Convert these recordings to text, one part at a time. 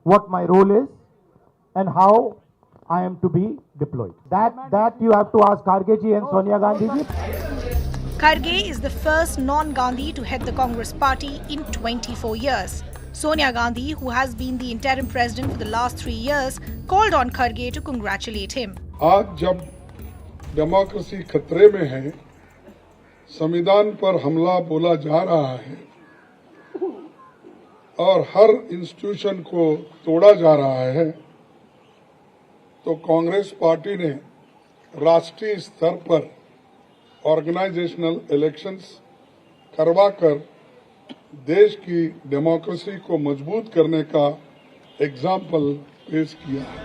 what my role is and how I am to be deployed. That you have to ask Kharge ji and Sonia Gandhi ji. Kharge is the first non-Gandhi to head the Congress party in 24 years. Sonia Gandhi, who has been the interim president for the last 3 years, called on Kharge to congratulate him. आज जब democracy खतरे में है, संविधान पर हमला बोला जा रहा है और हर इंस्टीट्यूशन को तोड़ा जा रहा है, तो कांग्रेस पार्टी ने राष्ट्रीय स्तर पर ऑर्गेनाइजेशनल इलेक्शंस करवाकर देश की डेमोक्रेसी को मजबूत करने का एग्जाम्पल पेश किया है.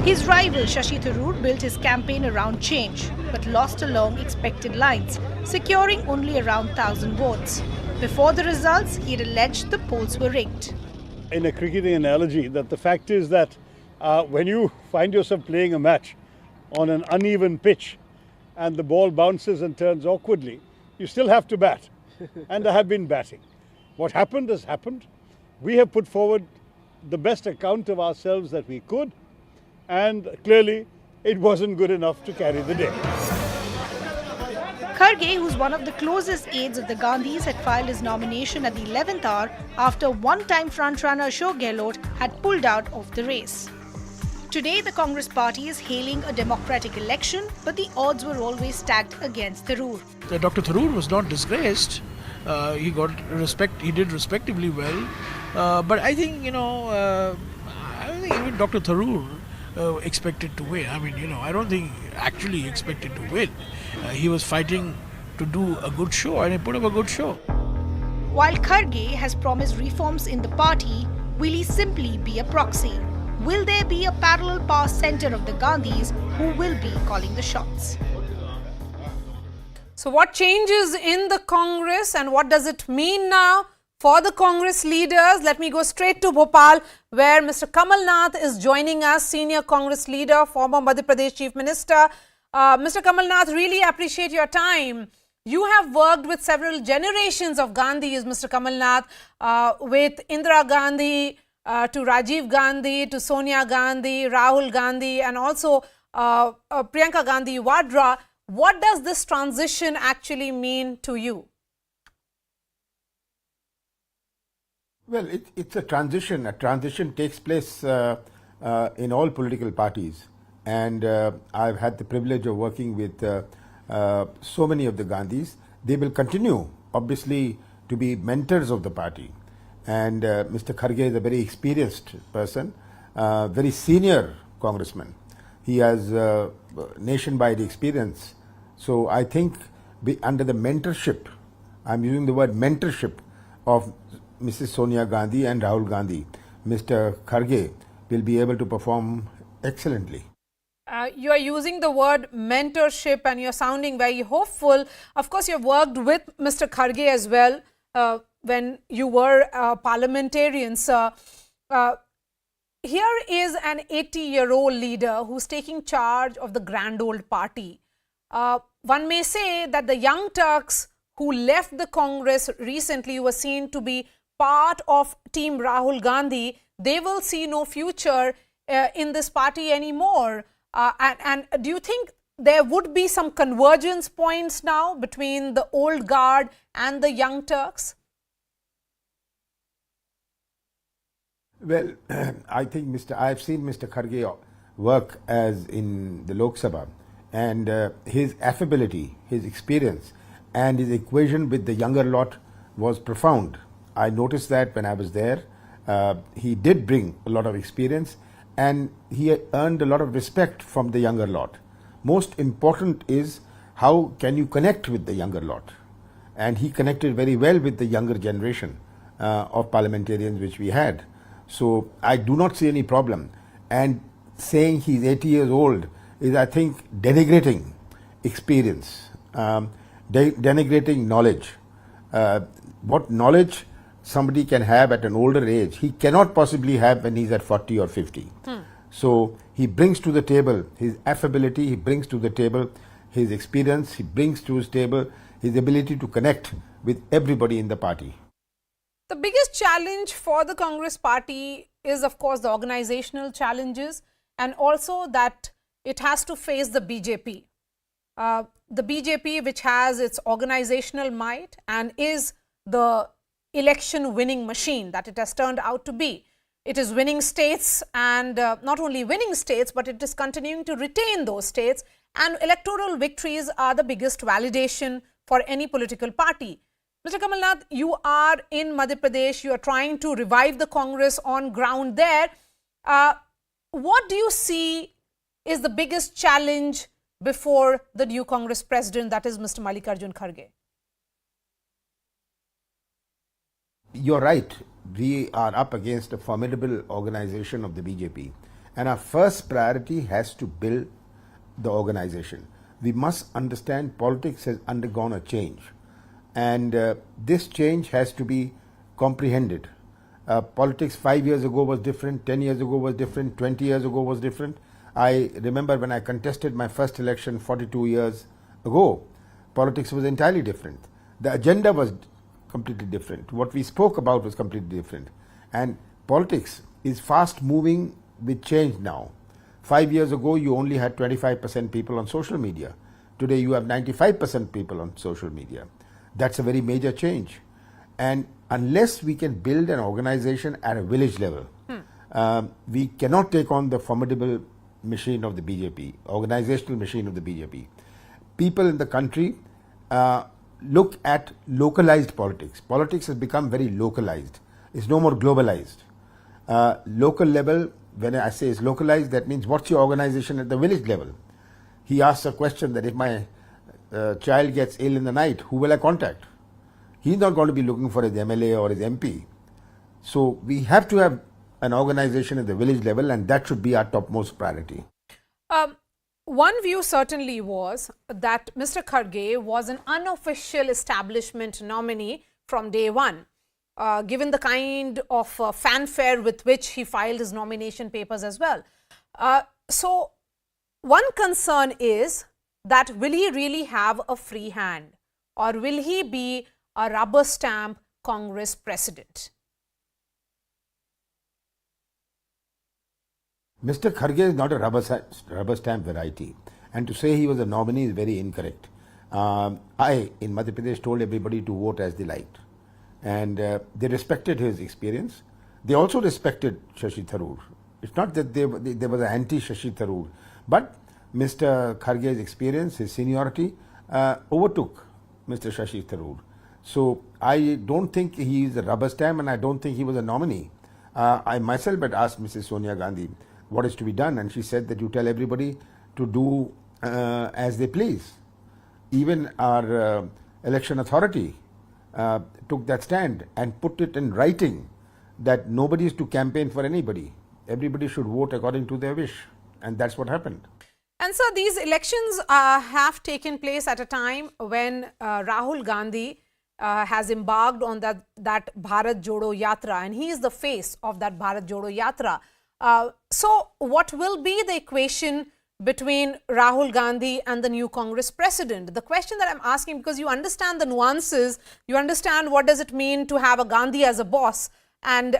His rival Shashi Tharoor built his campaign around change, but lost along expected lines, securing only around 1,000 votes. Before the results, he had alleged the polls were rigged. In a cricketing analogy, that the fact is that when you find yourself playing a match on an uneven pitch and the ball bounces and turns awkwardly, you still have to bat. And I have been batting. What happened has happened. We have put forward the best account of ourselves that we could, and clearly it wasn't good enough to carry the day. Kharge, who's one of the closest aides of the Gandhis, had filed his nomination at the 11th hour after one-time frontrunner Ashok Gehlot had pulled out of the race. Today, the Congress party is hailing a democratic election, but the odds were always stacked against Tharoor. Dr. Tharoor was not disgraced. He got respect. He did respectively well. But I think, I don't think even Dr. Tharoor expected to win. I don't think he actually expected to win. He was fighting to do a good show, and he put up a good show. While Kharge has promised reforms in the party, will he simply be a proxy? Will there be a parallel power center of the Gandhis who will be calling the shots? So what changes in the Congress and what does it mean now for the Congress leaders? Let me go straight to Bhopal, where Mr. Kamal Nath is joining us, senior Congress leader, former Madhya Pradesh Chief Minister. Mr. Kamal Nath, really appreciate your time. You have worked with several generations of Gandhis, Mr. Kamal Nath, with Indira Gandhi, to Rajiv Gandhi, to Sonia Gandhi, Rahul Gandhi, and also Priyanka Gandhi Vadra. What does this transition actually mean to you? Well, it's a transition. A transition takes place in all political parties. And I've had the privilege of working with so many of the Gandhis. They will continue, obviously, to be mentors of the party. And Mr. Kharge is a very experienced person, very senior congressman. He has nation-wide experience. So I think under the mentorship, I'm using the word mentorship of Mrs. Sonia Gandhi and Rahul Gandhi, Mr. Kharge will be able to perform excellently. You are using the word mentorship and you're sounding very hopeful. Of course, you've worked with Mr. Kharge as well when you were parliamentarian, sir. Here is an 80-year-old leader who's taking charge of the grand old party. One may say that the young Turks who left the Congress recently were seen to be part of Team Rahul Gandhi. They will see no future in this party anymore. And do you think there would be some convergence points now between the old guard and the young Turks? Well, I think I've seen Mr. Kharge work as in the Lok Sabha, and his affability, his experience, and his equation with the younger lot was profound. I noticed that when I was there. He did bring a lot of experience, and he earned a lot of respect from the younger lot. Most important is how can you connect with the younger lot, and he connected very well with the younger generation of parliamentarians which we had. So I do not see any problem, and saying he's 80 years old is, I think, denigrating experience, denigrating knowledge. What knowledge somebody can have at an older age, he cannot possibly have when he's at 40 or 50. So he brings to the table his affability, he brings to the table his experience, he brings to his table his ability to connect with everybody in the party. The biggest challenge for the Congress party is, of course, the organizational challenges, and also that it has to face the BJP. The BJP, which has its organizational might and is the election winning machine that it has turned out to be. It is winning states, and not only winning states, but it is continuing to retain those states, and electoral victories are the biggest validation for any political party. Mr. Kamal Nath, you are in Madhya Pradesh, you are trying to revive the Congress on ground there. What do you see is the biggest challenge before the new Congress president, that is Mr. Mallikarjun Kharge? You're right. We are up against a formidable organization of the BJP. And our first priority has to build the organization. We must understand politics has undergone a change. And this change has to be comprehended. Politics 5 years ago was different, 10 years ago was different, 20 years ago was different. I remember when I contested my first election 42 years ago, politics was entirely different. The agenda was completely different. What we spoke about was completely different. And politics is fast moving with change now. 5 years ago, you only had 25% people on social media. Today, you have 95% people on social media. That's a very major change. And unless we can build an organization at a village level, we cannot take on the formidable machine of the BJP, organizational machine of the BJP. People in the country look at localized politics. Politics has become very localized. It's no more globalized. Local level, when I say it's localized, that means what's your organization at the village level? He asks a question that if my child gets ill in the night, who will I contact? He's not going to be looking for his MLA or his MP. So we have to have an organization at the village level, and that should be our topmost priority. One view certainly was that Mr. Kharge was an unofficial establishment nominee from day one, given the kind of fanfare with which he filed his nomination papers as well. So one concern is that will he really have a free hand, or will he be a rubber stamp Congress president? Mr. Kharge is not a rubber stamp variety, and to say he was a nominee is very incorrect. I, in Madhya Pradesh, told everybody to vote as they liked, and they respected his experience. They also respected Shashi Tharoor. It's not that there was an anti-Shashi Tharoor, but Mr. Kharge's experience, his seniority, overtook Mr. Shashi Tharoor. So I don't think he is a rubber stamp, and I don't think he was a nominee. I myself had asked Mrs. Sonia Gandhi what is to be done, and she said that you tell everybody to do as they please. Even our election authority took that stand and put it in writing that nobody is to campaign for anybody. Everybody should vote according to their wish, and that's what happened. And so these elections have taken place at a time when Rahul Gandhi has embarked on that Bharat Jodo Yatra, and he is the face of that Bharat Jodo Yatra. So what will be the equation between Rahul Gandhi and the new Congress president? The question that I'm asking, because you understand the nuances, you understand what does it mean to have a Gandhi as a boss and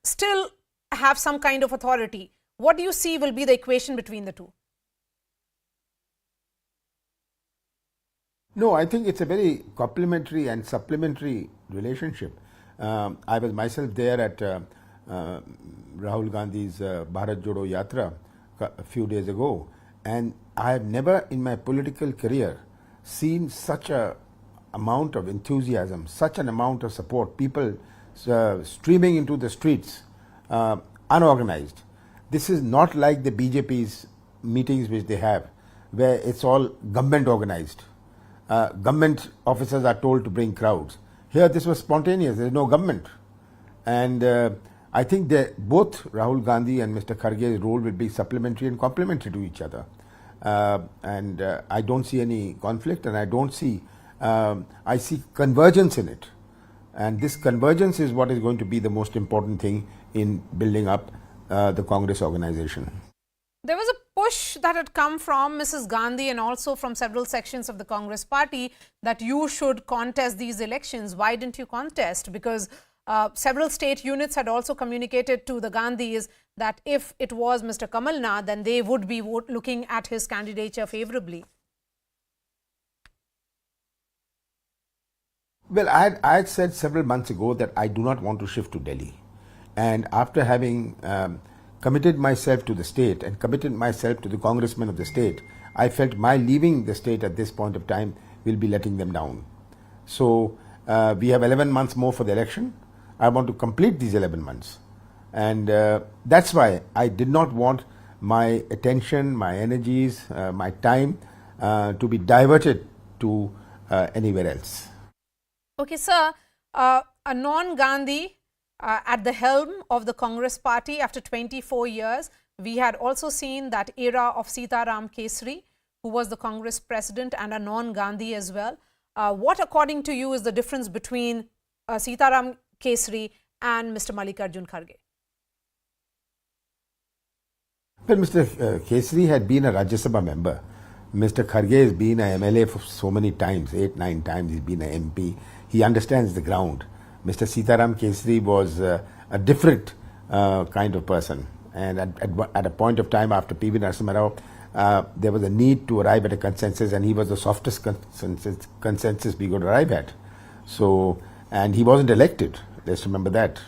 still have some kind of authority. What do you see will be the equation between the two? No, I think it's a very complementary and supplementary relationship. I was myself there at Rahul Gandhi's Bharat Jodo Yatra a few days ago, and I have never in my political career seen such a amount of enthusiasm, such an amount of support, people streaming into the streets, unorganized. This is not like the BJP's meetings which they have, where it's all government organized. Government officers are told to bring crowds. Here this was spontaneous, there is no government. And I think that both Rahul Gandhi and Mr. Kharge's role will be supplementary and complementary to each other. And I don't see any conflict, and I don't see, I see convergence in it. And this convergence is what is going to be the most important thing in building up the Congress organization. There was a push that had come from Mrs. Gandhi and also from several sections of the Congress party that you should contest these elections. Why didn't you contest? Because Several state units had also communicated to the Gandhis that if it was Mr. Kamal Nath, then they would be looking at his candidature favorably. Well, I had said several months ago that I do not want to shift to Delhi. And after having committed myself to the state and committed myself to the congressmen of the state, I felt my leaving the state at this point of time will be letting them down. So we have 11 months more for the election. I want to complete these 11 months. And that's why I did not want my attention, my energies, my time to be diverted to anywhere else. Okay, sir, a non-Gandhi at the helm of the Congress party after 24 years. We had also seen that era of Sitaram Kesri, who was the Congress president and a non-Gandhi as well. What, according to you, is the difference between Sitaram Kesri and Mr. Mallikarjun Kharge? Well, Mr. Kesri had been a Rajya Sabha member. Mr. Kharge has been a MLA for so many times, 8-9 times he's been a MP. He understands the ground. Mr. Sitaram Kesri was a different kind of person. And at a point of time after P.V. Narasimha Rao, there was a need to arrive at a consensus, and he was the softest consensus we could arrive at. So, and he wasn't elected. Let's remember that.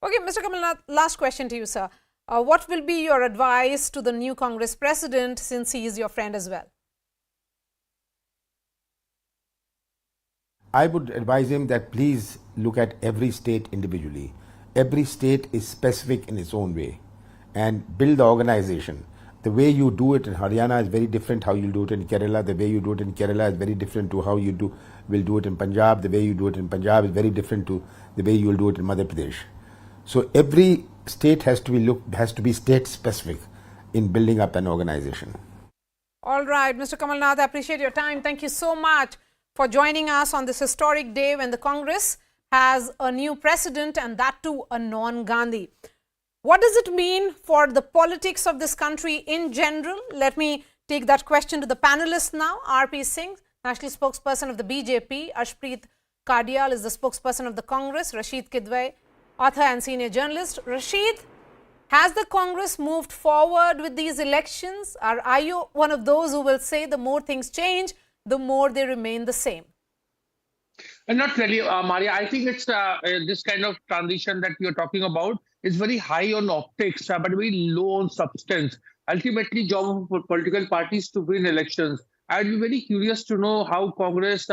Okay, Mr. Kamal Nath, last question to you, sir. What will be your advice to the new Congress president, since he is your friend as well? I would advise him that please look at every state individually. Every state is specific in its own way, and build the organization. The way you do it in Haryana is very different how you do it in Kerala. The way you do it in Kerala is very different to how you will do it in Punjab. The way you do it in Punjab is very different to the way you will do it in Madhya Pradesh. So every state has to be state specific in building up an organization. All right, Mr. Kamal Nath, I appreciate your time. Thank you so much for joining us on this historic day when the Congress has a new president, and that too a non-Gandhi. What does it mean for the politics of this country in general? Let me take that question to the panelists now. R.P. Singh, national spokesperson of the BJP. Ashpreet Kardial is the spokesperson of the Congress. Rashid Kidwai, author and senior journalist. Rashid, has the Congress moved forward with these elections? Or are you one of those who will say the more things change, the more they remain the same? Not really, Maria. I think it's this kind of transition that you're talking about is very high on optics, but very low on substance. Ultimately, job of political parties to win elections. I'd be very curious to know how Congress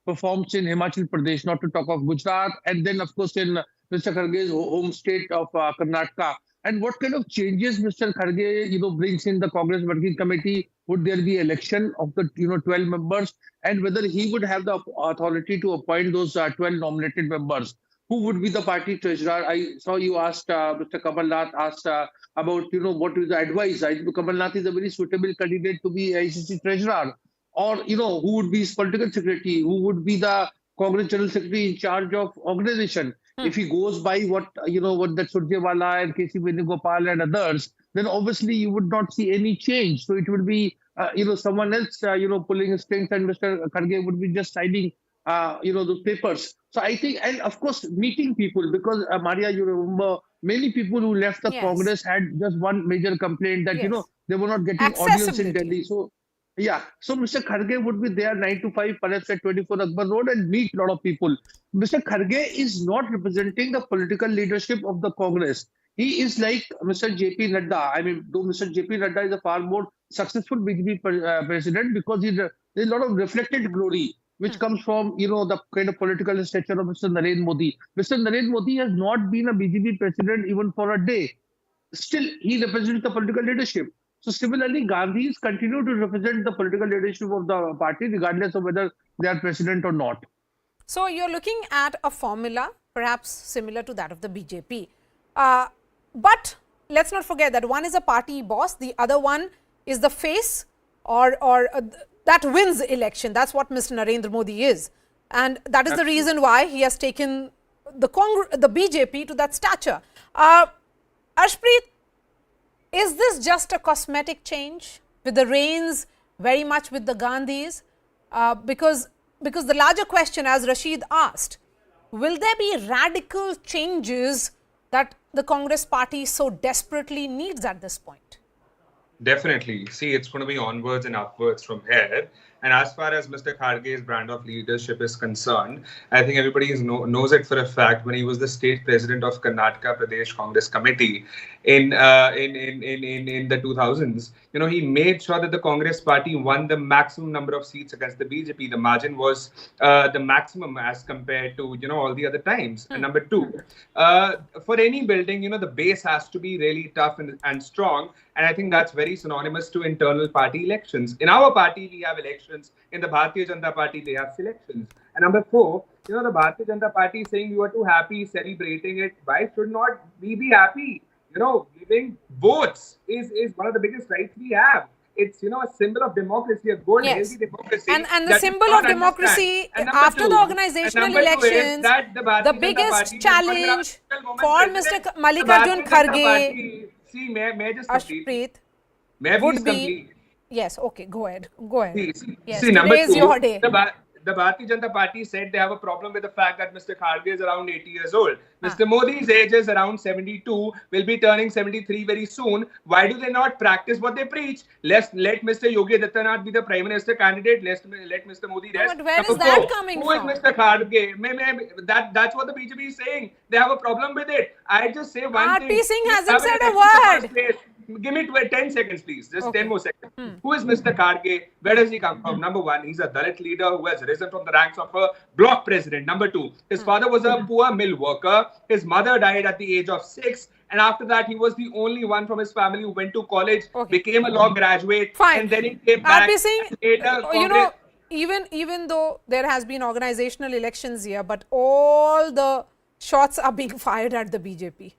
performs in Himachal Pradesh, not to talk of Gujarat, and then, of course, in Mr. Kharge's home state of Karnataka. And what kind of changes Mr. Kharge, brings in the Congress Working Committee? Would there be election of the 12 members, and whether he would have the authority to appoint those 12 nominated members? Who would be the party treasurer? I saw you asked Mr. Kamal Nath asked about what is the advice. Kamal Nath is a very suitable candidate to be ICC treasurer, or who would be his political secretary? Who would be the Congress General Secretary in charge of organization? If he goes by what that Surjewala and K.C. Venugopal and others, then obviously you would not see any change. So it would be someone else pulling his strings, and Mr. Kharge would be just signing those papers. So I think, and of course meeting people, because Maria, you remember many people who left the Congress had just one major complaint that they were not getting audience in Delhi. So so Mr. Kharge would be there 9 to 5, perhaps at 24 Akbar Road, and meet a lot of people. Mr. Kharge is not representing the political leadership of the Congress. He is like Mr. J.P. Nadda. I mean, though Mr. J.P. Nadda is a far more successful BJP president, because there's a lot of reflected glory which comes from, the kind of political stature of Mr. Narendra Modi. Mr. Narendra Modi has not been a BJP president even for a day. Still, he represents the political leadership. So similarly, Gandhis continue to represent the political leadership of the party, regardless of whether they are president or not. So you're looking at a formula, perhaps similar to that of the BJP. But let's not forget that one is a party boss, the other one is the face or that wins the election. That's what Mr. Narendra Modi is. And that is the reason why he has taken the BJP to that stature. Ashpreet, is this just a cosmetic change with the reins very much with the Gandhis? Because the larger question, as Rashid asked, will there be radical changes that the Congress party so desperately needs at this point? Definitely. See, it's going to be onwards and upwards from here. And as far as Mr. Kharge's brand of leadership is concerned, I think everybody knows it for a fact. When he was the state president of Karnataka Pradesh Congress Committee in the 2000s, he made sure that the Congress party won the maximum number of seats against the BJP. The margin was the maximum as compared to all the other times. And number two, for any building, the base has to be really tough and strong. And I think that's very synonymous to internal party elections. In our party, we have elections. In the Bharatiya Janata Party, they have selections. And number four, the Bharatiya Janata Party is saying you are too happy celebrating it. Why should not we be happy? Giving votes is one of the biggest rights we have. It's, a symbol of democracy, a good, healthy democracy. And the symbol of democracy after the organizational elections, the biggest challenge for Mr. Mallikarjun Kharge, see, may I just Ashpreet, would be... Yes, okay, go ahead. Yes, see, number today is two, your day. The Bharatiya Janata Party said they have a problem with the fact that Mr. Kharge is around 80 years old. Mr. Modi's age is around 72, will be turning 73 very soon. Why do they not practice what they preach? Let Mr. Yogi Adityanath be the Prime Minister candidate. Let Mr. Modi rest. But where is that coming from? Who is Mr. Kharge? That's what the BJP is saying. They have a problem with it. I just say one thing. R.P. Singh hasn't said a word. Give me 10 seconds, please. Just 10 more seconds. Who is Mr. Kharge? Where does he come from? Number one, he's a Dalit leader who has risen from the ranks of a bloc president. Number two, his father was a poor mill worker. His mother died at the age of 6. And after that, he was the only one from his family who went to college, became a law graduate. Fine. And then he came back. R.P. Singh, even though there has been organizational elections here, but all the shots are being fired at the BJP.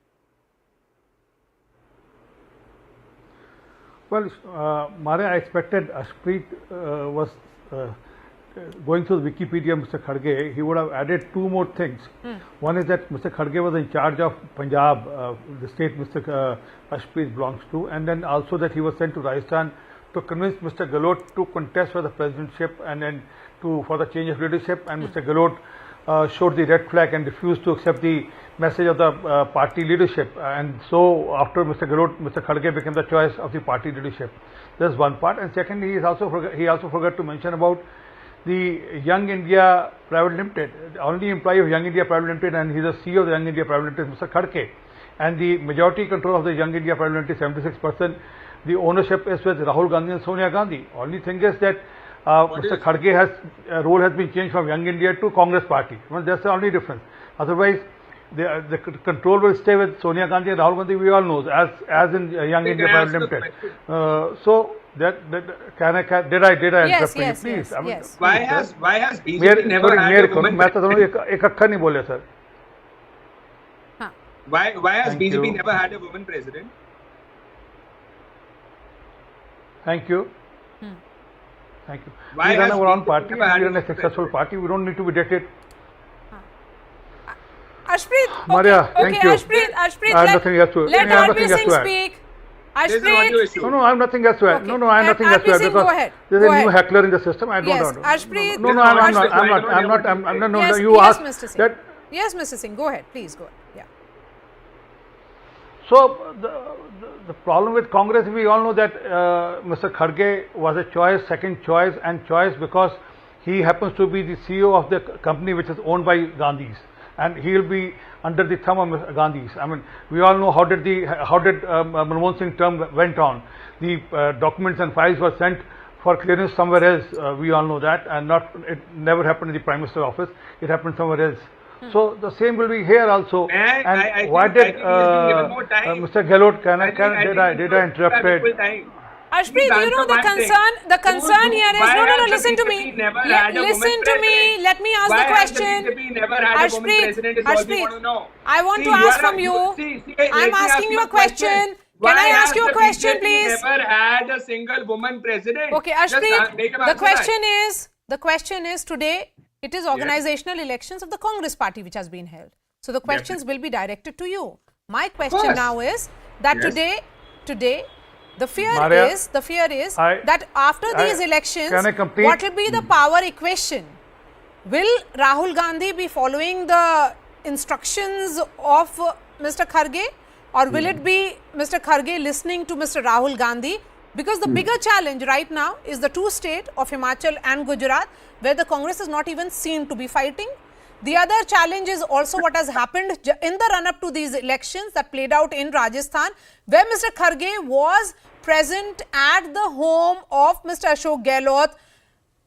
Well, Maria, I expected Ashpreet was going through Wikipedia, Mr. Kharge, he would have added two more things. One is that Mr. Kharge was in charge of Punjab, the state Mr. Ashpreet belongs to, and then also that he was sent to Rajasthan to convince Mr. Gehlot to contest for the presidentship and then for the change of leadership, and Mr. Gehlot showed the red flag and refused to accept the message of the party leadership, and so after Mr. Gehlot, Mr. Kharge became the choice of the party leadership. That's one part. And secondly, he also forgot to mention about the Young India Private Limited. The only employee of Young India Private Limited, and he's the CEO of the Young India Private Limited, Mr. Kharge, and the majority control of the Young India Private Limited, 76%. The ownership is with Rahul Gandhi and Sonia Gandhi. Only thing is that Mr. Kharge's role has been changed from Young India to Congress Party. Well, that's the only difference. Otherwise, the control will stay with Sonia Gandhi and Rahul Gandhi. We all know, as in Young India Private Limited. So did I interrupt you, please? Yes. Why has BJP never had a woman? Why has BJP never had a woman president? Thank you. Thank you. Why we run our own BJP party. We never had run a a successful party. We don't need to be dictated. Ashpreet, Maria, okay, thank you. Ashpreet, I have nothing else to let R.P. Singh speak. There's an audio Ashpreet, issue. No, I have nothing else to add. Okay. No, I have nothing else to add R.P. Singh, go because ahead. there's Go a new ahead. heckler in the system. I don't Yes, know. Ashpreet. No, I'm not. Yes, You yes, asked Mr. Singh. that. Yes, Mr. Singh, go ahead. Please go ahead. Yeah. So the problem with Congress, we all know that Mr. Kharge was a choice, second choice, and choice because he happens to be the CEO of the company which is owned by Gandhis, and he will be under the thumb of Gandhis. I mean, we all know how did Manmohan Singh term went on. The documents and files were sent for clearance somewhere else. We all know that, and it never happened in the Prime Minister's office. It happened somewhere else. So the same will be here also. Why did Mr. Gehlot? Did I interrupt it? Ashpreet, you know the concern here is no. Listen to me. Listen to me. Let me ask the question. Ashpreet, I want to ask from you. I'm asking you a question. Can I ask you a question, please? Never had a single woman president. Okay, Ashpreet. The question is today. It is organizational elections of the Congress party which has been held. So the questions will be directed to you. My question now is that today, the fear is that after these elections, what will be the power equation? Will Rahul Gandhi be following the instructions of Mr. Kharge, or will it be Mr. Kharge listening to Mr. Rahul Gandhi? Because the bigger challenge right now is the two states of Himachal and Gujarat, where the Congress is not even seen to be fighting. The other challenge is also what has happened in the run-up to these elections that played out in Rajasthan, where Mr. Kharge was present at the home of Mr. Ashok Gehlot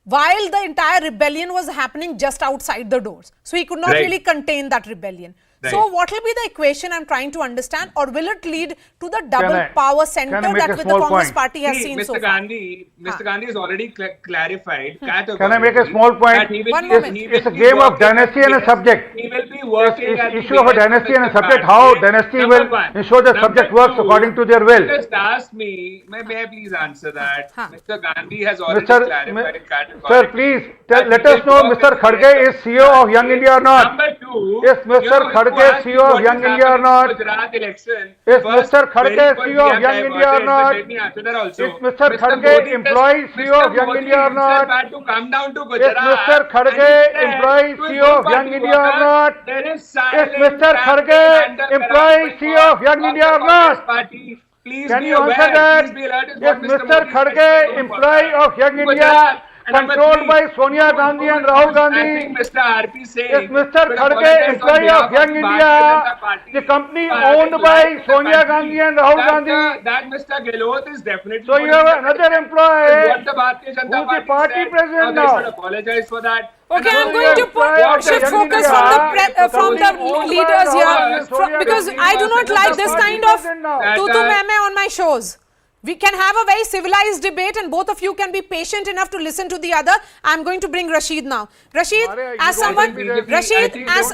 while the entire rebellion was happening just outside the doors. So he could not really contain that rebellion. So what will be the equation I'm trying to understand, or will it lead to the double power center that the Congress party has seen Mr. so far? Mr. Gandhi has already clarified. Can I make a small point? It's a game of dynasty and a subject. He will be working at the issue of a dynasty and a subject. How dynasty will ensure the subject works according to their will. Just ask me, may I please answer that? Mr. Gandhi has already clarified categorically. Sir, please let us know Mr. Kharge is CEO of Young India or not. Number two, Is Mr. Kharge CEO of Young India or not? Is Mr. Kharge CEO of Young India or not? Is Mr. Kharge employee CEO of Young India or not? Is Mr. Kharge employee CEO of Young India or not? Is Mr. Kharge employee CEO of Young India or not? Can you answer that? Is Mr. Kharge employee of Young India, controlled by Sonia Gandhi and Rahul Gandhi? Mr. RP saying, Is Mr. Kharge employee of Young India, the company owned by Sonia Gandhi and Rahul Gandhi? That Mr. Gehlot is definitely. So you have another employee What the Bharatiya Janata who's the party said. president They should now. apologize for that. Okay, I'm going to shift focus from the leaders here, because I do not like this kind of tutu meme on my shows. We can have a very civilized debate and both of you can be patient enough to listen to the other. I'm going to bring Rashid now. Rashid, as someone, Rashid, as,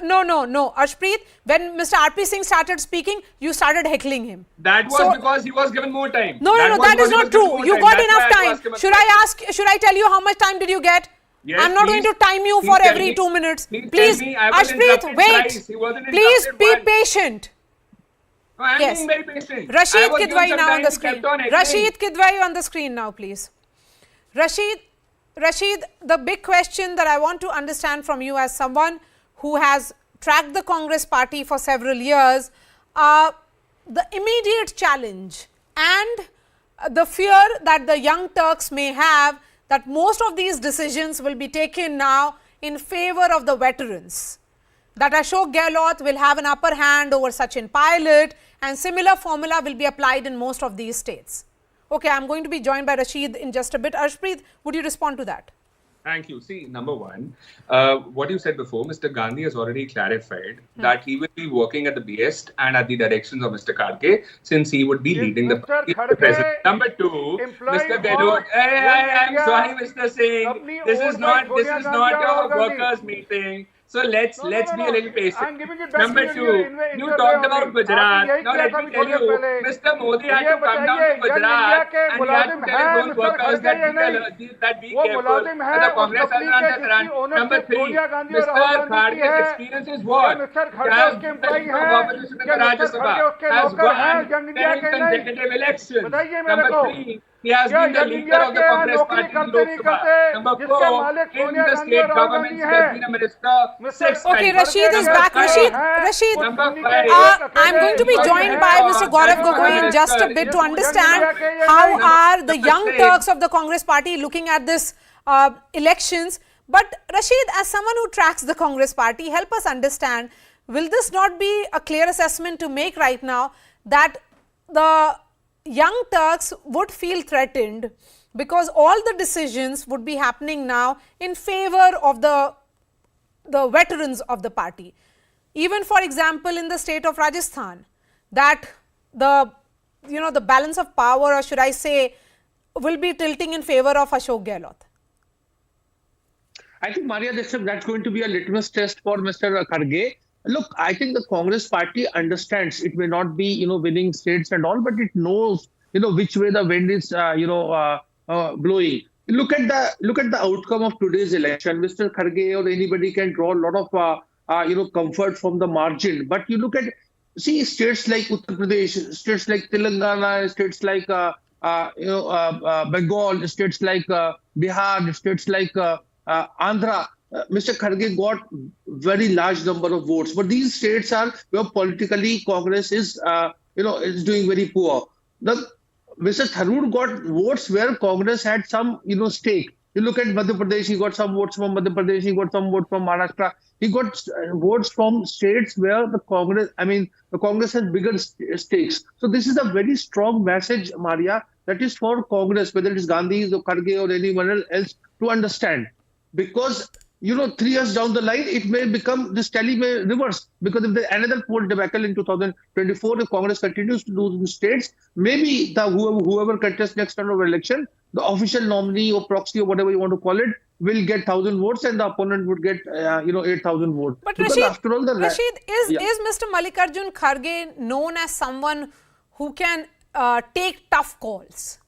no, Ashpreet, when Mr. RP Singh started speaking, you started heckling him. That was because he was given more time. No, that is not true. You got enough time. Should I tell you how much time did you get? Yes, I'm not going to time you for every 2 minutes. Please, Ashpreet, wait. Please be patient. No, I'm Yes. being very patient. Rashid Kidwai now on the screen. Rashid Kidwai on the screen now, please. Rashid, the big question that I want to understand from you as someone who has tracked the Congress party for several years, the immediate challenge and the fear that the young Turks may have that most of these decisions will be taken now in favor of the veterans. That Ashok Gehlot will have an upper hand over Sachin Pilot, and similar formula will be applied in most of these states. Okay, I'm going to be joined by Rashid in just a bit. Ashpreet, would you respond to that? Thank you. See, number one, what you said before, Mr. Gandhi has already clarified that he will be working at the behest and at the directions of Mr. Kharge, since he would be leading the party as the president. Number two, Mr. Gehlot, I'm sorry, Mr. Singh, this is not your workers' meeting. So let's be a little patient. Number two, you talked about Gujarat. Now let me tell you, Mr. Modi had to come down to Gujarat and he had to tell those workers that be careful. The Congress has run. Number three, Mr. Kharge's experience is what? He has been opposition in the Rajya Sabha, has won 10 consecutive elections. Number three, he has been the leader of the Congress party in Lok Sabha. Number four, in the state government, he has been a minister 6 times. Okay, Rashid is back. Rashid, I'm going to be joined by Mr. Gaurav Gogoi in just a bit to understand how are the young Turks of the Congress party looking at this elections. But Rashid, as someone who tracks the Congress party, help us understand, will this not be a clear assessment to make right now that the young Turks would feel threatened because all the decisions would be happening now in favor of the veterans of the party? Even for example in the state of Rajasthan, that the balance of power, or should I say, will be tilting in favor of Ashok Gehlot. I think, Maria, that's going to be a litmus test for Mr. Kharge. Look, I think the Congress party understands it may not be, winning states and all, but it knows, which way the wind is, blowing. Look at the outcome of today's election. Mr. Kharge or anybody can draw a lot of, comfort from the margin. But you look at, states like Uttar Pradesh, states like Telangana, states like, Bengal, states like Bihar, states like Andhra, Mr. Kharge got very large number of votes. But these states are where politically Congress is, is doing very poor. Mr. Tharoor got votes where Congress had some, stake. You look at Madhya Pradesh, he got some votes from Madhya Pradesh, he got some votes from Maharashtra. He got votes from states where the Congress has bigger stakes. So this is a very strong message, Maria, that is for Congress, whether it is Gandhi or Kharge or anyone else, to understand. Because 3 years down the line, it may become, this tally may reverse. Because if there's another poll debacle in 2024, if Congress continues to do the states, maybe whoever contests next round of election, the official nominee or proxy or whatever you want to call it, will get 1,000 votes and the opponent would get, 8,000 votes. But because Rashid, after all, is Mr. Mallikarjun Kharge known as someone who can take tough calls?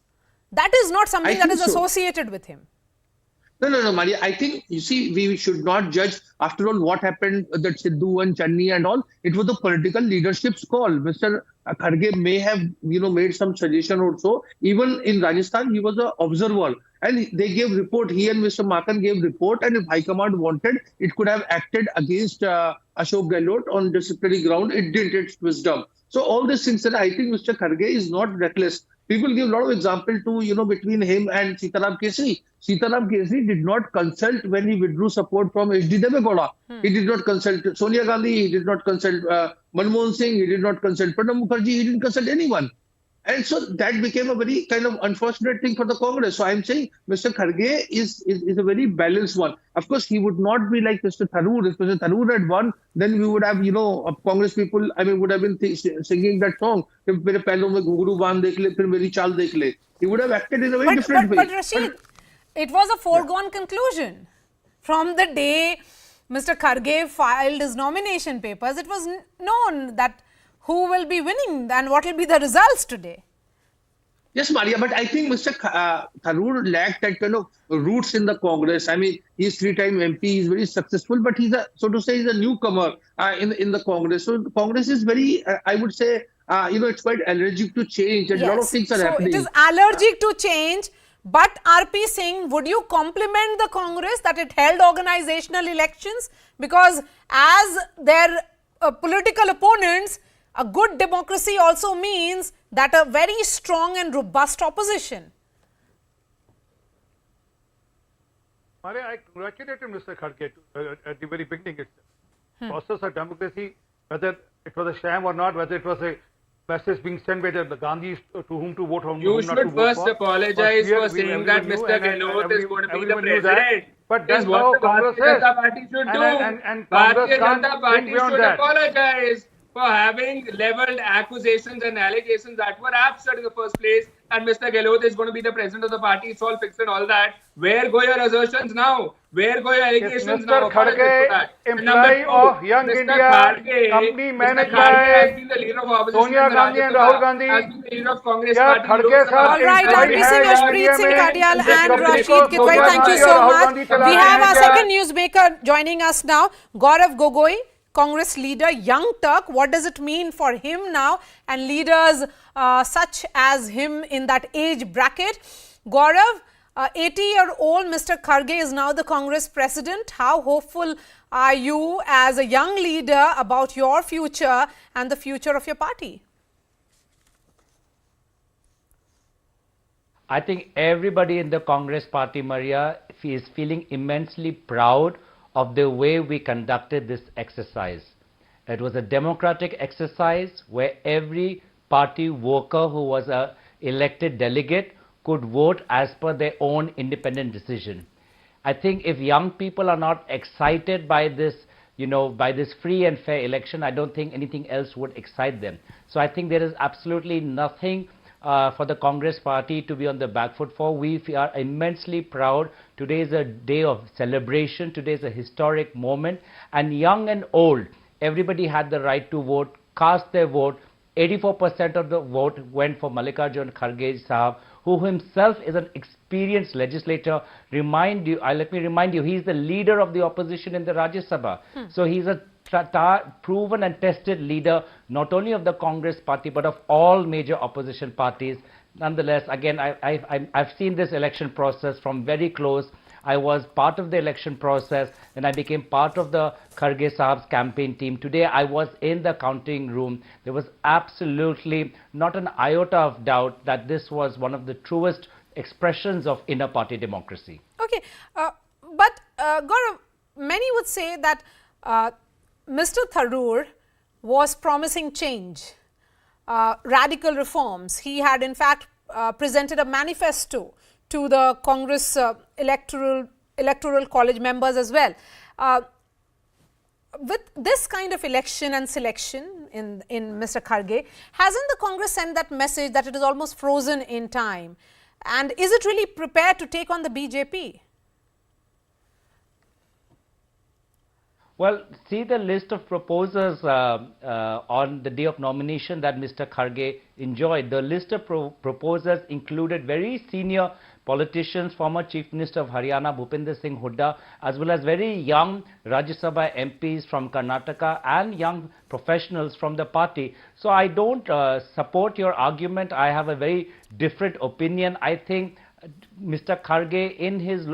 That is not something that is associated with him. No, Maria. I think, we should not judge. After all, what happened, that Sidhu and Channi and all, it was the political leadership's call. Mr. Kharge may have, made some suggestion also. Even in Rajasthan, he was an observer. And they gave report, he and Mr. Makan gave report. And if High Command wanted, it could have acted against Ashok Gehlot on disciplinary ground. It did its wisdom. So all these things that I think Mr. Kharge is not reckless. People give a lot of example to, between him and Sitaram Kesri. Sitaram Kesri did not consult when he withdrew support from H.D. Devegowda. He did not consult Sonia Gandhi. He did not consult Manmohan Singh. He did not consult Pranab Mukherjee. He didn't consult anyone. And so that became a very kind of unfortunate thing for the Congress. So I'm saying Mr. Kharge is a very balanced one. Of course, he would not be like Mr. Tharoor. If Mr. Tharoor had won, then we would have, Congress people, would have been singing that song. He would have acted in a very different way. But Rashid, it was a foregone conclusion. From the day Mr. Kharge filed his nomination papers, it was known that who will be winning and what will be the results today. Yes, Maria, but I think Mr. Tharoor lacked that kind of roots in the Congress. He's 3-time MP, he's very successful, but he's he's a newcomer in the Congress. So the Congress is very, I would say, it's quite allergic to change and a lot of things are happening. So it is allergic to change. But RP Singh, would you compliment the Congress that it held organizational elections? Because as their political opponents, a good democracy also means that a very strong and robust opposition. Maria, I congratulated Mr. Kharge at the very beginning itself. Process of democracy, whether it was a sham or not, whether it was a message being sent by the Gandhis to whom to vote, whom you not to vote for. You should first apologize for saying that Mr. Gehlot is going to be the president. But that's what the Congress says. Bharatiya Janata Party should do. And Congress Bharatiya can't Janata Party think beyond should that. apologize for having leveled accusations and allegations that were absurd in the first place. And Mr. Gehlot is going to be the president of the party. It's all fixed and all that. Where go your assertions now? Where go your allegations now? Mr. Kharge, employee of Young India, company managed by Sonia Gandhi and Rahul Gandhi. All right, RP Singh, Yashpreet Singh Kadial and Rashid Kitwai, thank you so much. We have our second newsmaker joining us now, Gaurav Gogoi, Congress leader, Young Turk. What does it mean for him now and leaders such as him in that age bracket? Gaurav, 80-year-old Mr. Kharge is now the Congress president. How hopeful are you as a young leader about your future and the future of your party? I think everybody in the Congress party, Maria, is feeling immensely proud of the way we conducted this exercise. It was a democratic exercise where every party worker who was an elected delegate could vote as per their own independent decision. I think if young people are not excited by this, by this free and fair election, I don't think anything else would excite them. So I think there is absolutely nothing for the Congress party to be on the back foot for. We are immensely proud. Today is a day of celebration. Today is a historic moment. And young and old, everybody had the right to vote, cast their vote. 84% of the vote went for Mallikarjun Kharge Sahab, who himself is an experienced legislator. Let me remind you, he's the leader of the opposition in the Rajya Sabha. So he's a proven and tested leader, not only of the Congress party, but of all major opposition parties. Nonetheless, again, I've seen this election process from very close. I was part of the election process, and I became part of the Kharge Sahab's campaign team. Today, I was in the counting room. There was absolutely not an iota of doubt that this was one of the truest expressions of inner party democracy. Okay, but Gaurav, many would say that Mr. Tharoor was promising change, radical reforms. He had in fact presented a manifesto to the Congress electoral college members as well. With this kind of election and selection in Mr. Kharge, hasn't the Congress sent that message that it is almost frozen in time? And is it really prepared to take on the BJP? Well, see the list of proposers on the day of nomination that Mr. Kharge enjoyed. The list of proposers included very senior politicians, former Chief Minister of Haryana, Bhupinder Singh Hooda, as well as very young Rajya Sabha MPs from Karnataka and young professionals from the party. So I don't support your argument. I have a very different opinion. I think Mr. Kharge, in his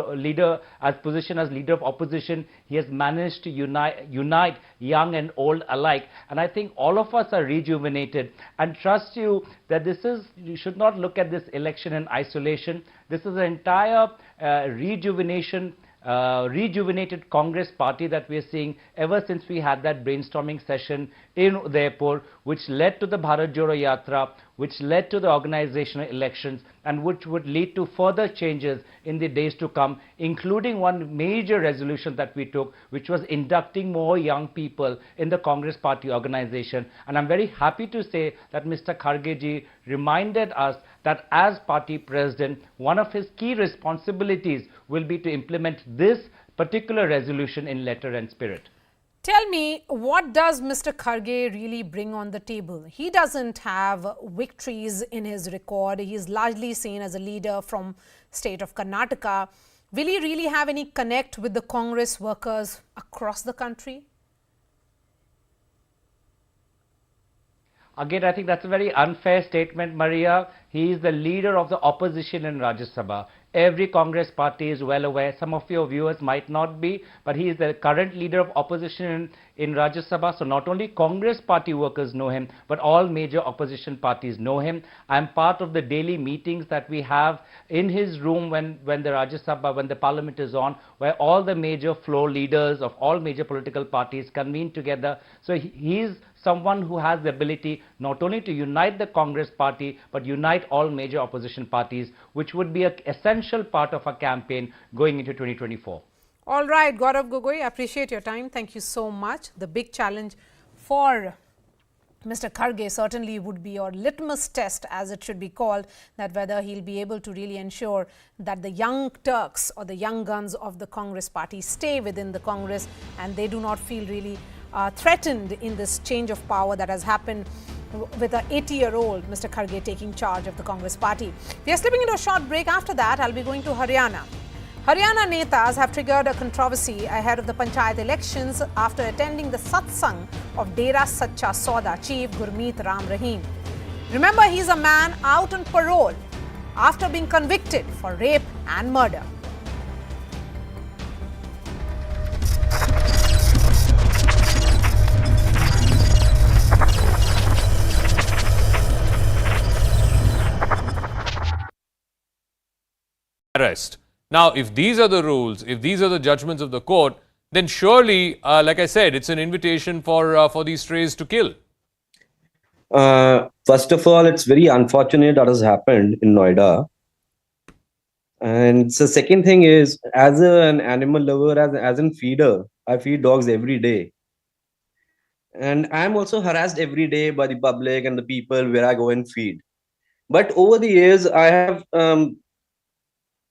position as leader of opposition, he has managed to unite young and old alike. And I think all of us are rejuvenated. And trust you that you should not look at this election in isolation. This is an entire rejuvenated Congress party that we are seeing ever since we had that brainstorming session in Udaipur, which led to the Bharat Jodo Yatra, which led to the organizational elections, and which would lead to further changes in the days to come, including one major resolution that we took, which was inducting more young people in the Congress party organization. And I'm very happy to say that Mr. Kharge ji reminded us that as party president, one of his key responsibilities will be to implement this particular resolution in letter and spirit. Tell me, what does Mr. Kharge really bring on the table? He doesn't have victories in his record. He is largely seen as a leader from state of Karnataka. Will he really have any connect with the Congress workers across the country? Again, I think that's a very unfair statement, Maria. He is the leader of the opposition in Rajya Sabha. Every Congress party is well aware. Some of your viewers might not be, but he is the current leader of opposition in Rajya Sabha. So not only Congress party workers know him, but all major opposition parties know him. I'm part of the daily meetings that we have in his room when the Rajya Sabha, when the parliament is on, where all the major floor leaders of all major political parties convene together. So he is someone who has the ability not only to unite the Congress party, but unite all major opposition parties, which would be an essential part of our campaign going into 2024. All right, Gaurav Gogoi, I appreciate your time. Thank you so much. The big challenge for Mr. Kharge certainly would be, or litmus test as it should be called, that whether he'll be able to really ensure that the young Turks or the young guns of the Congress party stay within the Congress and they do not feel really threatened in this change of power that has happened with an 80-year-old Mr. Kharge taking charge of the Congress party. We are slipping into a short break. After that, I'll be going to Haryana. Haryana netas have triggered a controversy ahead of the panchayat elections after attending the satsang of Dera Sacha Sauda chief Gurmeet Ram Rahim. Remember, he's a man out on parole after being convicted for rape and murder. Arrest. Now, if these are the rules, if these are the judgments of the court, then surely, like I said, it's an invitation for these strays to kill. First of all, it's very unfortunate that has happened in Noida. And the second thing is, as an animal lover, as a feeder, I feed dogs every day. And I'm also harassed every day by the public and the people where I go and feed. But over the years, I have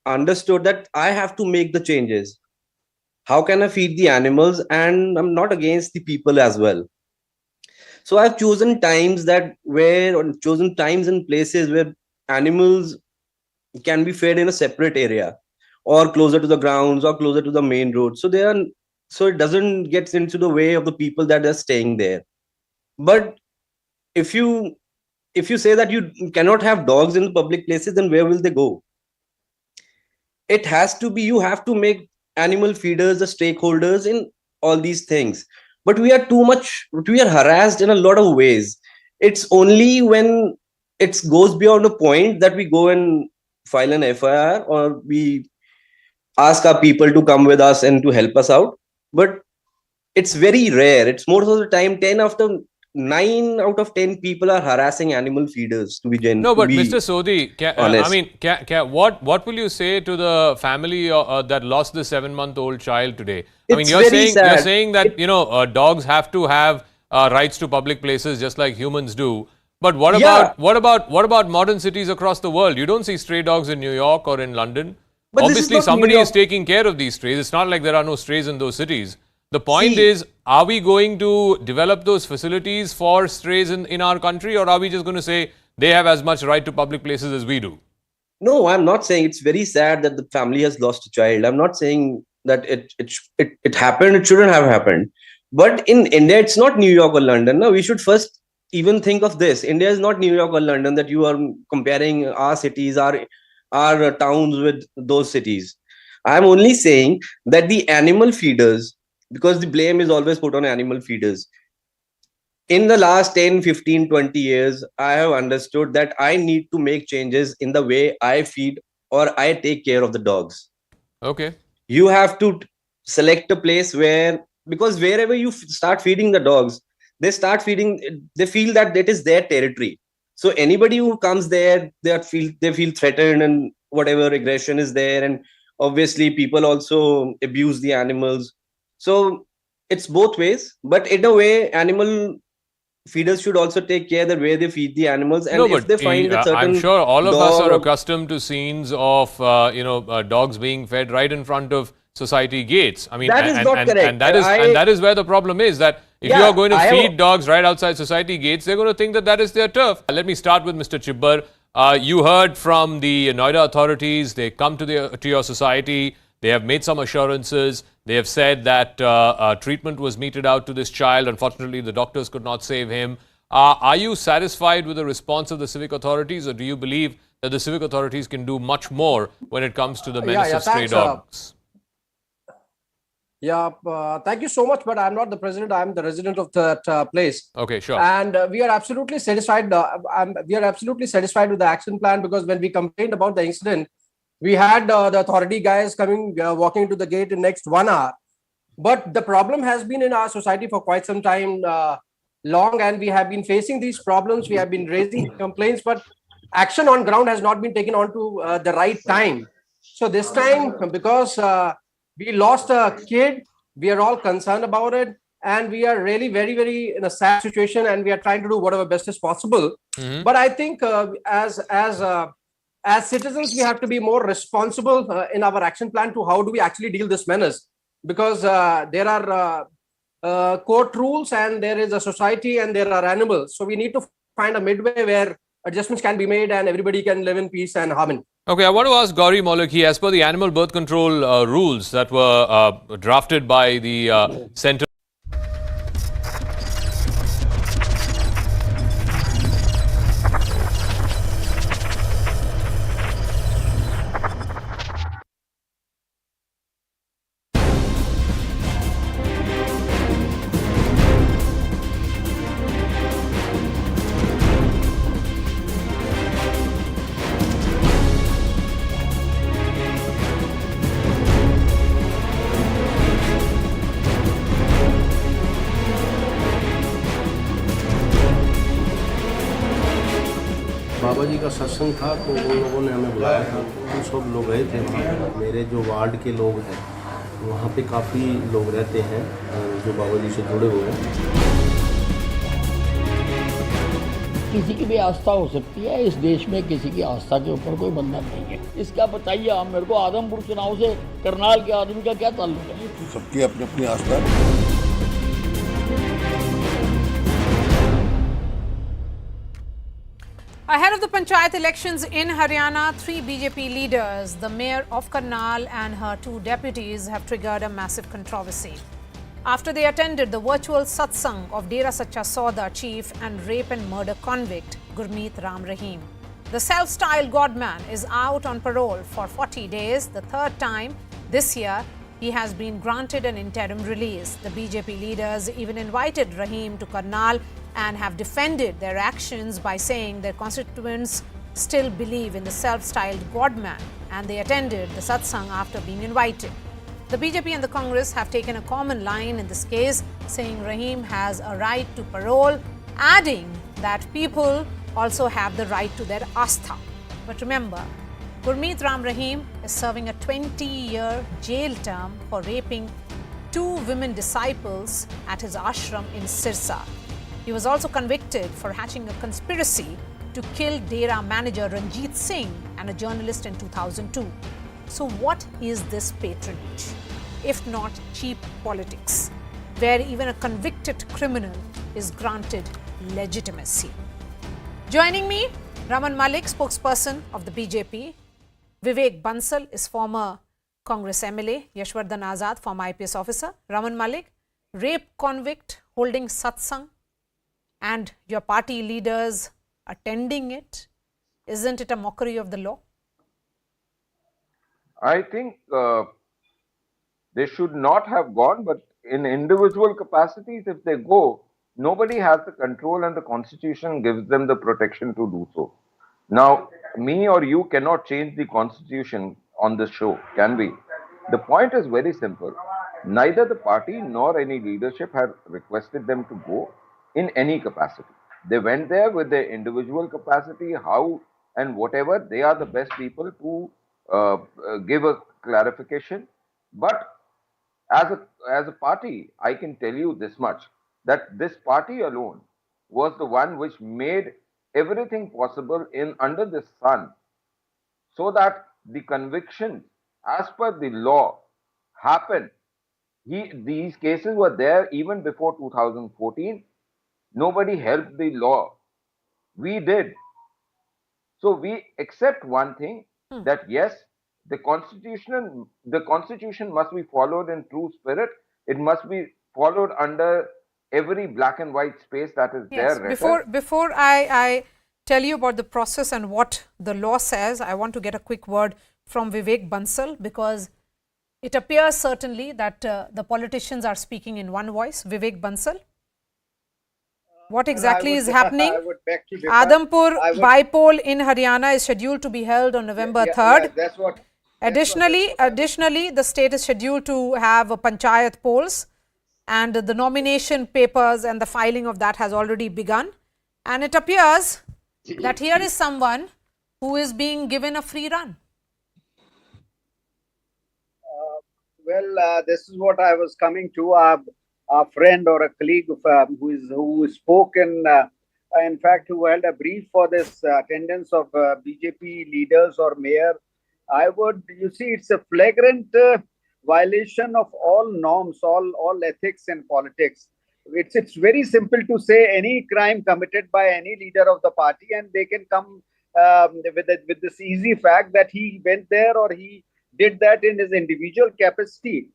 understood that I have to make the changes. How can I feed the animals? And I'm not against the people as well. So I've chosen times and places where animals can be fed in a separate area or closer to the grounds or closer to the main road. So it doesn't get into the way of the people that are staying there. But if you say that you cannot have dogs in the public places, then where will they go? it has to be, you have to make animal feeders the stakeholders in all these things. But we are harassed in a lot of ways. It's only when it goes beyond a point that we go and file an FIR, or we ask our people to come with us and to help us out. But it's very rare. It's most of the time 9 out of 10 people are harassing animal feeders, to be genuine. No, but Mr. Sodhi, I mean, what will you say to the family that lost the 7-month-old child today? I mean, you're saying that dogs have to have rights to public places just like humans do. But what about modern cities across the world? You don't see stray dogs in New York or in London. But obviously, somebody is taking care of these strays. It's not like there are no strays in those cities. The point is, are we going to develop those facilities for strays in our country, or are we just going to say they have as much right to public places as we do? No, I'm not saying. It's very sad that the family has lost a child. I'm not saying that it happened. It shouldn't have happened. But in India, it's not New York or London. No, we should first even think of this. India is not New York or London, that you are comparing our cities, our towns with those cities. I'm only saying that the animal feeders, because the blame is always put on animal feeders. In the last 10, 15, 20 years, I have understood that I need to make changes in the way I feed or I take care of the dogs. Okay. You have to select a place because wherever you start feeding the dogs, they feel that it is their territory. So anybody who comes there, they feel threatened, and whatever aggression is there. And obviously people also abuse the animals. So it's both ways, but in a way, animal feeders should also take care the way they feed the animals. And if they find that certain I'm sure all of us are accustomed to scenes of dogs being fed right in front of society gates. I mean, that is not correct. And that is where the problem is, that if you are going to feed dogs right outside society gates, they're going to think that is their turf. Let me start with Mr. Chibbar. You heard from the Noida authorities. They come to your society. They have made some assurances. They have said that treatment was meted out to this child. Unfortunately, the doctors could not save him. Are you satisfied with the response of the civic authorities, or do you believe that the civic authorities can do much more when it comes to the menace of stray dogs? Thank you so much, but I'm not the president. I'm the resident of that place. Okay, sure. And we are absolutely satisfied. We are absolutely satisfied with the action plan, because when we complained about the incident, we had the authority guys coming, walking to the gate in next 1 hour. But the problem has been in our society for quite some time long, and we have been facing these problems. We have been raising complaints, but action on ground has not been taken on to the right time. So this time, because we lost a kid, we are all concerned about it, and we are really very, very in a sad situation, and we are trying to do whatever best is possible. But I think as citizens, we have to be more responsible in our action plan to how do we actually deal this menace, because there are court rules, and there is a society, and there are animals. So we need to find a midway where adjustments can be made and everybody can live in peace and harmony. Okay, I want to ask Gauri Molekhi, as per the animal birth control rules that were drafted by the Centre. बाबा जी का सत्संग था, तो उन लोगों ने हमें बुलाया था। हम सब लोग गए थे वहाँ। मेरे जो वार्ड के लोग हैं, वहाँ पे काफ़ी लोग रहते हैं जो बाबा जी से जुड़े हुए हैं। किसी की भी आस्था हो सकती है, इस देश में किसी की आस्था के ऊपर कोई बंधन नहीं है। इसका बताइए आप मेरे को, आदमपुर चुनाव से करनाल के आदमी का क्या ताल्लुक है? सबकी अपनी अपनी आस्था है। Ahead of the panchayat elections in Haryana, 3 BJP leaders, the mayor of Karnal and her 2 deputies, have triggered a massive controversy after they attended the virtual satsang of Dera Sacha Sauda chief and rape and murder convict Gurmeet Ram Rahim. The self-styled godman is out on parole for 40 days, the third time this year he has been granted an interim release. The BJP leaders even invited Rahim to Karnal and have defended their actions by saying their constituents still believe in the self-styled godman and they attended the satsang after being invited. The BJP and the Congress have taken a common line in this case, saying Rahim has a right to parole, adding that people also have the right to their astha. But remember, Gurmeet Ram Rahim is serving a 20-year jail term for raping 2 women disciples at his ashram in Sirsa. He was also convicted for hatching a conspiracy to kill Dera manager Ranjit Singh and a journalist in 2002. So what is this patronage, if not cheap politics, where even a convicted criminal is granted legitimacy? Joining me, Raman Malik, spokesperson of the BJP. Vivek Bansal is former Congress MLA. Yashwardhan Azad, former IPS officer. Raman Malik, rape convict holding satsang and your party leaders attending it. Isn't it a mockery of the law? I think they should not have gone, but in individual capacities, if they go, nobody has the control and the constitution gives them the protection to do so. Now, me or you cannot change the constitution on this show, can we? The point is very simple. Neither the party nor any leadership had requested them to go in any capacity. They went there with their individual capacity, how and whatever. They are the best people to give a clarification. But as a party, I can tell you this much, that this party alone was the one which made everything possible under the sun so that the conviction as per the law happened. These cases were there even before 2014. Nobody helped the law. We did. So we accept one thing, that yes, the constitution must be followed in true spirit. It must be followed under every black and white space that is there. Before I tell you about the process and what the law says, I want to get a quick word from Vivek Bansal, because it appears certainly that the politicians are speaking in one voice. Vivek Bansal, what exactly is happening? Adampur bypoll in Haryana is scheduled to be held on November 3rd. That's what. Additionally, the state is scheduled to have a panchayat polls, and the nomination papers and the filing of that has already begun. And it appears that here is someone who is being given a free run. This is what I was coming to. A friend or a colleague who spoke in fact, who held a brief for this attendance of BJP leaders or mayor. It's a flagrant violation of all norms, all ethics in politics. It's very simple to say any crime committed by any leader of the party, and they can come with this easy fact that he went there or he did that in his individual capacity.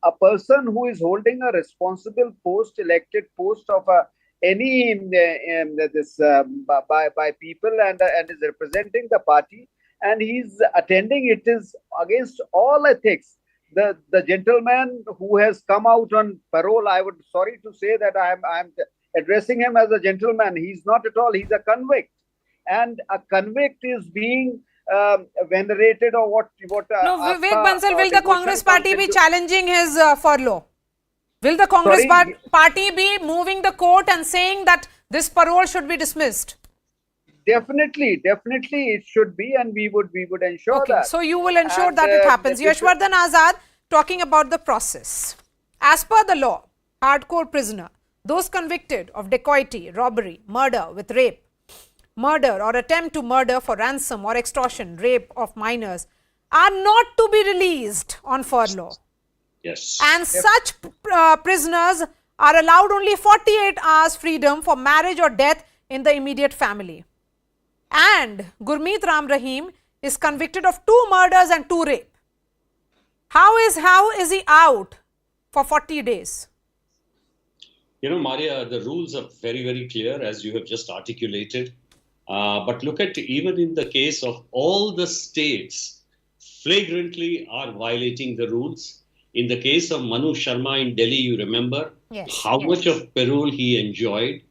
A person who is holding a responsible post, elected post of any by people and is representing the party, and he's attending, it is against all ethics. The gentleman who has come out on parole, I would sorry to say that I'm addressing him as a gentleman. He's not at all. He's a convict, and a convict is being venerated or what? No, Vivek Bansal, will the Congress party be challenging his furlough? Will the Congress party be moving the court and saying that this parole should be dismissed? Definitely it should be, and we would ensure that. So you will ensure that it happens. Yashwardhan Azad, talking about the process. As per the law, hardcore prisoner, those convicted of dacoity, robbery, murder with rape, murder or attempt to murder for ransom or extortion, rape of minors, are not to be released on furlough. Yes. And such prisoners are allowed only 48 hours freedom for marriage or death in the immediate family. And Gurmeet Ram Rahim is convicted of 2 murders and 2 rape. How is he out for 40 days? You know, Maria, the rules are very, very clear, as you have just articulated. But look at, even in the case of all the states, flagrantly are violating the rules. In the case of Manu Sharma in Delhi, you remember how much of parole he enjoyed.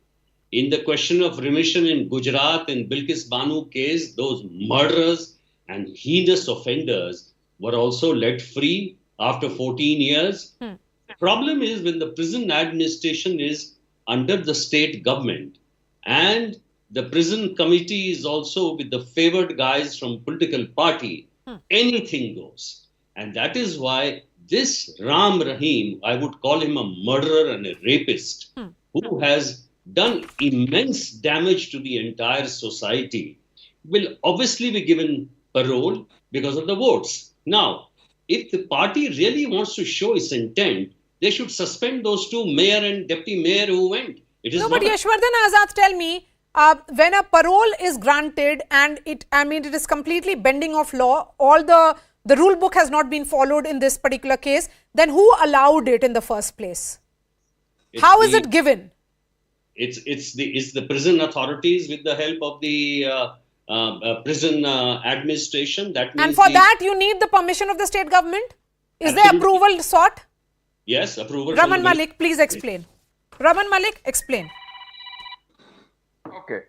In the question of remission in Gujarat, in Bilkis Banu case, those murderers and heinous offenders were also let free after 14 years. Problem is, when the prison administration is under the state government and the prison committee is also with the favored guys from political party, anything goes. And that is why this Ram Rahim, I would call him a murderer and a rapist, who has done immense damage to the entire society, will obviously be given parole because of the votes. Now, if the party really wants to show its intent, they should suspend those two mayor and deputy mayor who went. It is no, but Yashwardhan Azad, tell me, when a parole is granted and it is completely bending of law, all the rule book has not been followed in this particular case, then who allowed it in the first place? How is it given? It's the prison authorities with the help of the prison administration. That means, and for that you need the permission of the state government? Is there approval sought? Yes, approval. Raman Malik, please explain. Raman Malik, explain. Okay,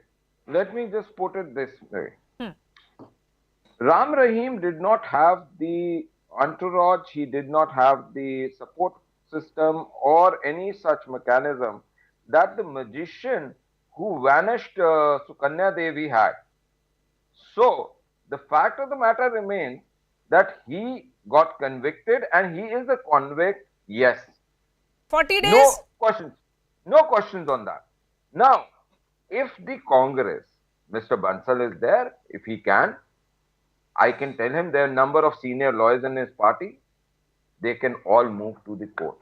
let me just put it this way. Ram Rahim did not have the entourage, he did not have the support system or any such mechanism that the magician who vanished Sukanya Devi had. So, the fact of the matter remains that he got convicted and he is a convict, yes. 40 days? No questions on that. Now, if the Congress, Mr. Bansal is there, if he can, I can tell him there are a number of senior lawyers in his party, they can all move to the court.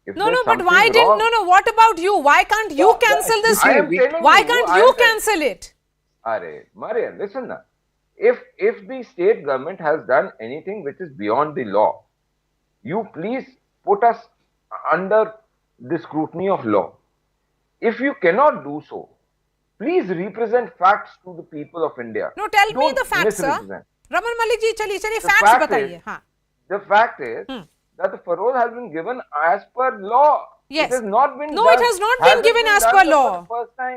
But why didn't, what about you? Why can't you cancel this? Why can't you cancel it? Maria, listen now. If the state government has done anything which is beyond the law, you please put us under the scrutiny of law. If you cannot do so, please represent facts to the people of India. No, tell me the facts, sir. Raman Malik ji, chaliye facts bataiye. The fact is that the parole has been given as per law. Yes. It has not been it has not been given as per law.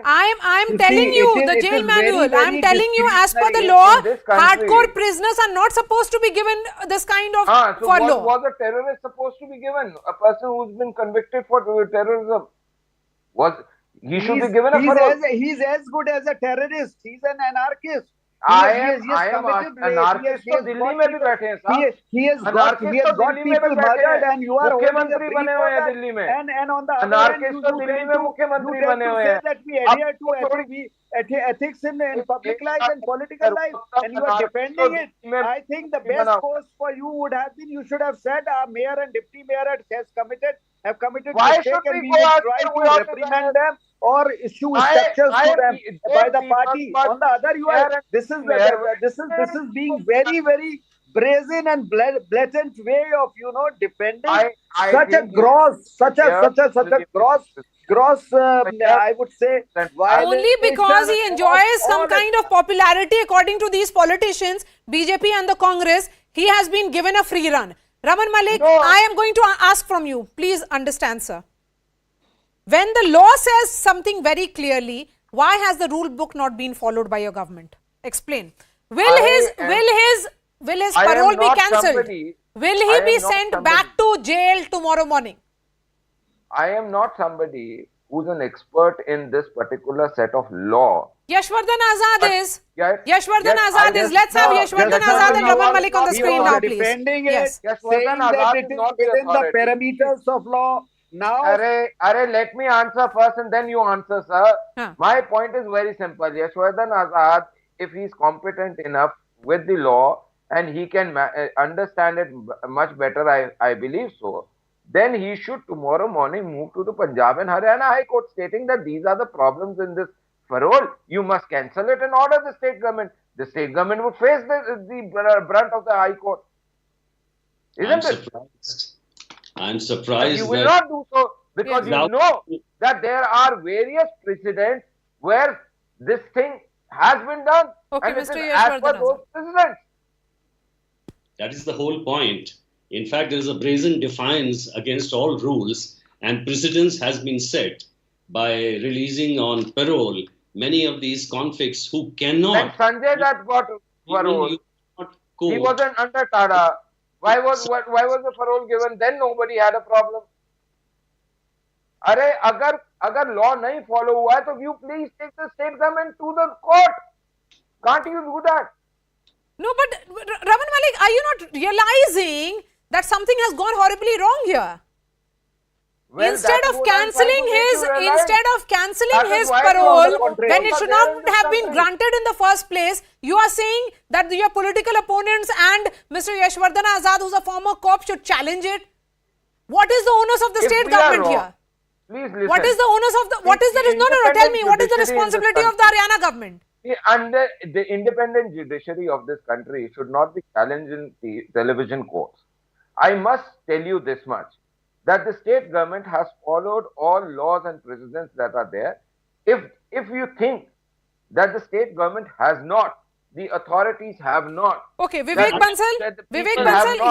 I am telling you, the jail manual, I am telling you, as per the law, hardcore prisoners are not supposed to be given this kind of furlough. Was a terrorist supposed to be given? A person who's been convicted for terrorism, he should be given a parole. He's as good as a terrorist. He's an anarchist. I am anarchist. तो दिल्ली में भी बैठे हैं साहब. He has got people murdered and you are मुख्यमंत्री बने हुए हैं दिल्ली में. And on the other anarchist तो दिल्ली में मुख्यमंत्री बने हुए हैं. That we adhere to ethics in public life and political life, and you are defending it. I think the best course for you would have been, you should have said our mayor and deputy mayor have committed mistake, and we will try to reprimand them or issue instructions to them by the party. On the other, this is being very, very brazen and blatant way of defending such a gross, I would say, only because he enjoys some kind of popularity according to these politicians, BJP and the Congress, he has been given a free run. Raman Malik, I am going to ask from you, please understand, sir. When the law says something very clearly, why has the rule book not been followed by your government? Explain. Will his parole be cancelled? Will he be sent back to jail tomorrow morning? I am not somebody who's an expert in this particular set of law. Yashwardhan Azad is. Yashwardhan Azad is. Let's have Yashwardhan Azad and Raman Malik on the screen now, please. Defending it, saying that it is within the parameters of law. Now, let me answer first and then you answer, sir. My point is very simple. Yashwardhan Azad, if he is competent enough with the law and he can understand it much better, I believe so, then he should tomorrow morning move to the Punjab and Haryana High Court stating that these are the problems in this parole. You must cancel it and order the state government. The state government would face the brunt of the High Court. Isn't it? I'm surprised. You will not do so because you know that there are various precedents where this thing has been done. Okay, and it Mr. is as per those precedents. That is the whole point. In fact, there is a brazen defiance against all rules, and precedence has been set by releasing on parole many of these convicts who cannot. When Sanjay Dutt got parole, he wasn't under TADA. Why was the parole given? Then nobody had a problem. अरे अगर law नहीं follow हुआ है तो you please take the state government to the court. Can't you do that? No, but Raman Malik, are you not realizing that something has gone horribly wrong here? Well, instead of cancelling his parole when it should not have been granted in the first place, you are saying that your political opponents and Mr. Yashwardhan Azad, who's a former cop, should challenge it. What is the onus of the state government here? Please listen. What is the onus of the? What is the? No. Tell me, what is the responsibility of the Haryana government? Under the independent judiciary of this country should not be challenged in the television courts. I must tell you this much, that the state government has followed all laws and precedents that are there. If you think that the state government has not, the authorities have not. Okay, Vivek Bansal,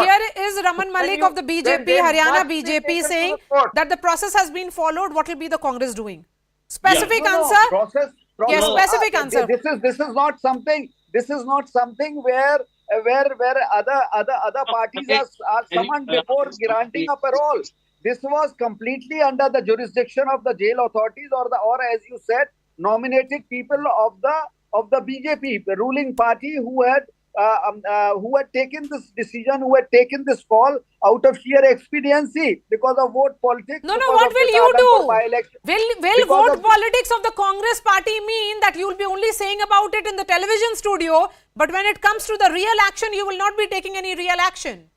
here is Raman Malik of the BJP, Haryana BJP, saying that the process has been followed. What will be the Congress doing? Specific answer. Yes, specific answer. This is not something. This is not something where other parties are summoned before granting a parole. This was completely under the jurisdiction of the jail authorities, or as you said, nominated people of the BJP, the ruling party, who had taken this decision, who had taken this call out of sheer expediency because of vote politics. No, what will you do? Will vote politics of the Congress party mean that you will be only saying about it in the television studio, but when it comes to the real action, you will not be taking any real action?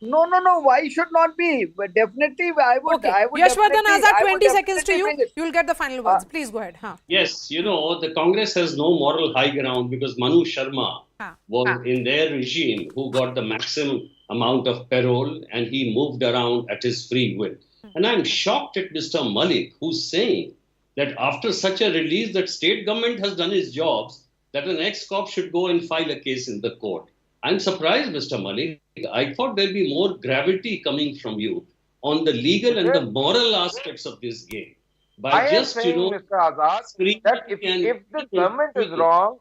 No. Why should not be? But definitely, I would. Okay. Yashwardhan Azad, 20 seconds to you. You will get the final words. Please go ahead. Yes, the Congress has no moral high ground because Manu Sharma was in their regime who got the maximum amount of parole, and he moved around at his free will. And I'm shocked at Mr. Malik, who's saying that after such a release that state government has done its jobs, that an ex-cop should go and file a case in the court. I'm surprised, Mr. Malik. I thought there'd be more gravity coming from you on the legal and the moral aspects of this game. By just, Mr. Azad, that if the government is wrong,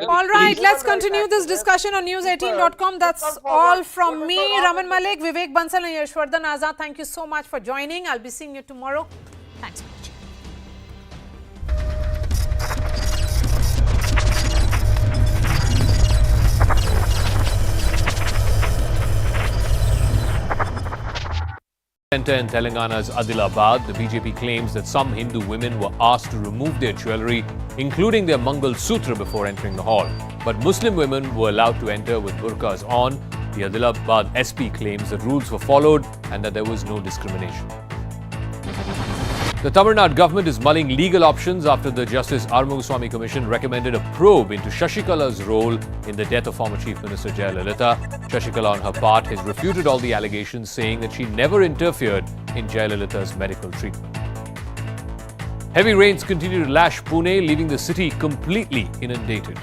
all right, let's continue this discussion on News18.com. That's all from me, Raman Malik, Vivek Bansal and Yashwardhan Azad. Thank you so much for joining. I'll be seeing you tomorrow. Thanks for watching. Center in Telangana's Adilabad, the BJP claims that some Hindu women were asked to remove their jewellery, including their Mangal Sutra, before entering the hall. But Muslim women were allowed to enter with burqas on. The Adilabad SP claims the rules were followed and that there was no discrimination. The Tamil Nadu government is mulling legal options after the Justice Arumugaswamy Commission recommended a probe into Shashikala's role in the death of former Chief Minister Jayalalitha. Shashikala, on her part, has refuted all the allegations, saying that she never interfered in Jayalalitha's medical treatment. Heavy rains continue to lash Pune, leaving the city completely inundated.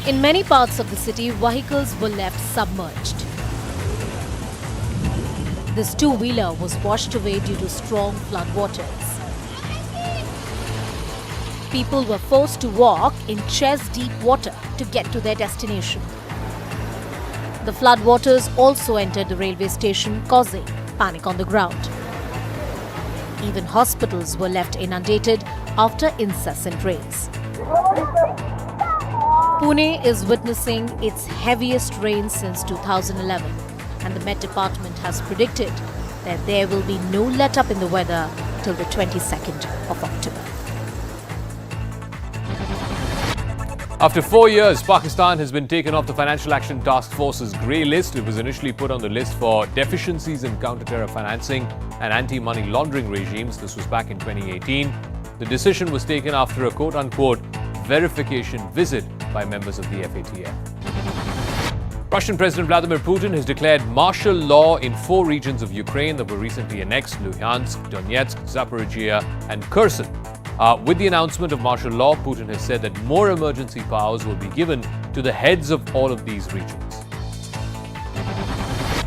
In many parts of the city, vehicles were left submerged. This two-wheeler was washed away due to strong floodwaters. People were forced to walk in chest-deep water to get to their destination. The floodwaters also entered the railway station, causing panic on the ground. Even hospitals were left inundated after incessant rains. Pune is witnessing its heaviest rain since 2011. And the Met Department has predicted that there will be no let-up in the weather till the 22nd of October. After 4 years, Pakistan has been taken off the Financial Action Task Force's grey list. It was initially put on the list for deficiencies in counter-terror financing and anti-money laundering regimes. This was back in 2018. The decision was taken after a quote-unquote verification visit by members of the FATF. Russian President Vladimir Putin has declared martial law in 4 regions of Ukraine that were recently annexed: Luhansk, Donetsk, Zaporizhia and Kherson. With the announcement of martial law, Putin has said that more emergency powers will be given to the heads of all of these regions.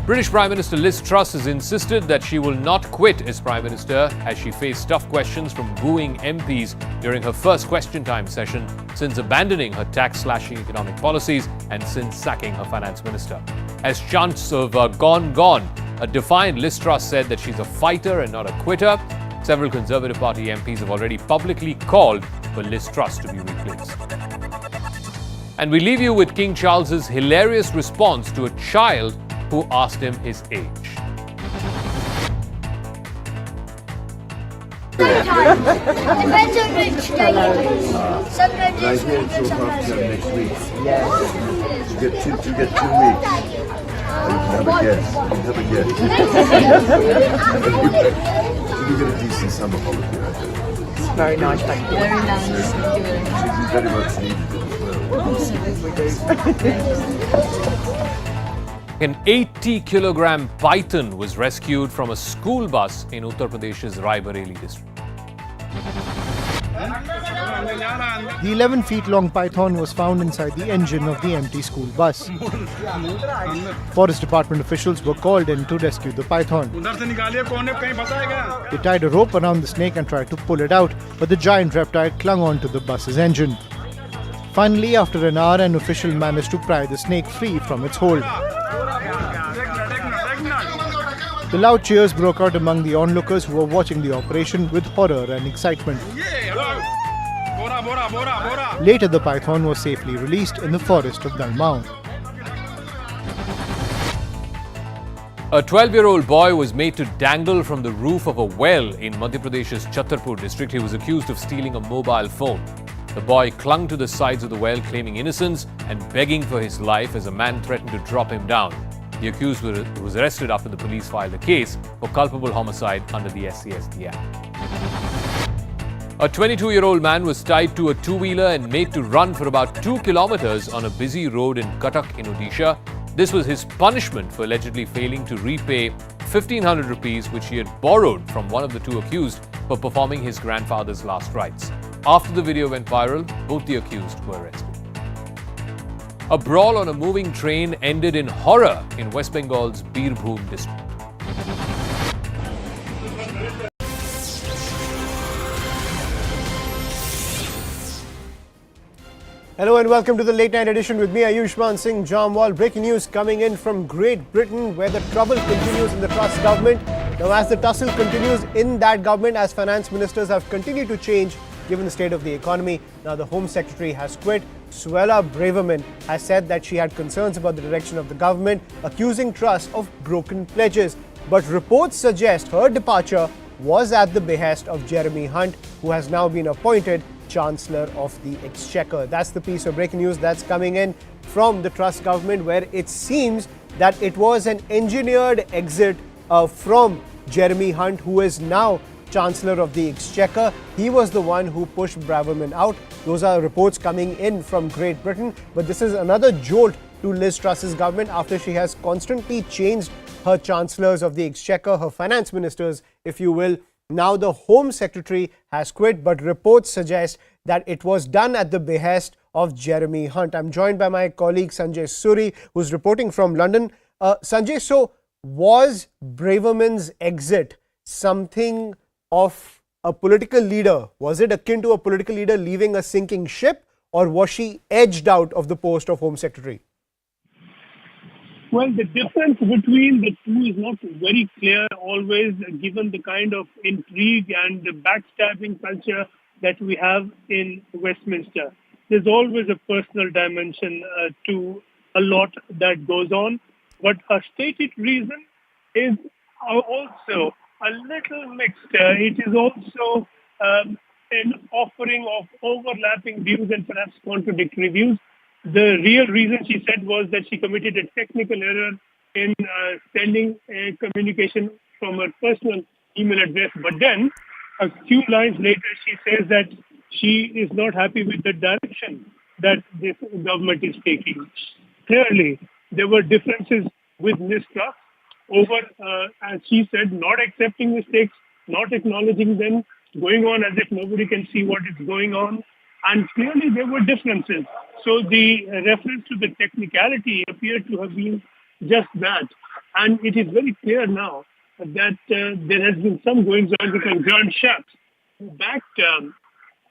British Prime Minister Liz Truss has insisted that she will not quit as Prime Minister as she faced tough questions from booing MPs during her first question time session since abandoning her tax-slashing economic policies and since sacking her finance minister. As chants of gone, a defiant Liz Truss said that she's a fighter and not a quitter. Several Conservative Party MPs have already publicly called for Liz Truss to be replaced. And we leave you with King Charles's hilarious response to a child who asked him his age. Depends on which time. Some days we get some next week. You get 2 weeks. You can have a guess. You get a decent summer holiday, I think. Very nice, thank you. Very nice, thank you very much. You very much needed it as well. An 80-kilogram python was rescued from a school bus in Uttar Pradesh's Raebareli district. The 11-feet-long python was found inside the engine of the empty school bus. Forest Department officials were called in to rescue the python. They tied a rope around the snake and tried to pull it out, but the giant reptile clung on to the bus's engine. Finally, after an hour, an official managed to pry the snake free from its hold. The loud cheers broke out among the onlookers who were watching the operation with horror and excitement. Later, the python was safely released in the forest of Dalmau. A 12-year-old boy was made to dangle from the roof of a well in Madhya Pradesh's Chhatarpur district. He was accused of stealing a mobile phone. The boy clung to the sides of the well, claiming innocence and begging for his life as a man threatened to drop him down. The accused was arrested after the police filed a case for culpable homicide under the SCST Act. A 22-year-old man was tied to a two-wheeler and made to run for about 2 kilometers on a busy road in Cuttack in Odisha. This was his punishment for allegedly failing to repay 1,500 rupees which he had borrowed from one of the 2 accused for performing his grandfather's last rites. After the video went viral, both the accused were arrested. A brawl on a moving train ended in horror in West Bengal's Birbhum district. Hello and welcome to the late night edition with me, Ayushman Singh Jamwal. Breaking news coming in from Great Britain, where the trouble continues in the Truss government. Now, as the tussle continues in that government, as finance ministers have continued to change given the state of the economy, now the Home Secretary has quit. Suella Braverman has said that she had concerns about the direction of the government, accusing Truss of broken pledges. But reports suggest her departure was at the behest of Jeremy Hunt, who has now been appointed Chancellor of the Exchequer. That's the piece of breaking news that's coming in from the Truss government, where it seems that it was an engineered exit from Jeremy Hunt, who is now Chancellor of the Exchequer. He was the one who pushed Braverman out. Those are reports coming in from Great Britain. But this is another jolt to Liz Truss's government after she has constantly changed her Chancellors of the Exchequer, her finance ministers, if you will. Now the Home Secretary has quit, but reports suggest that it was done at the behest of Jeremy Hunt. I'm joined by my colleague Sanjay Suri, who's reporting from London. Sanjay, so was Braverman's exit something of a political leader? Was it akin to a political leader leaving a sinking ship, or was she edged out of the post of Home Secretary? Well, the difference between the two is not very clear always, given the kind of intrigue and the backstabbing culture that we have in Westminster. There's always a personal dimension to a lot that goes on, but her stated reason is also a little mixed. It is also an offering of overlapping views and perhaps contradictory views. The real reason, she said, was that she committed a technical error in sending a communication from her personal email address. But then, a few lines later, she says that she is not happy with the direction that this government is taking. Clearly, there were differences with mistrust over, as she said, not accepting mistakes, not acknowledging them, going on as if nobody can see what is going on. And clearly there were differences. So the reference to the technicality appeared to have been just that. And it is very clear now that there has been some goings on with the Grand Chefs who backed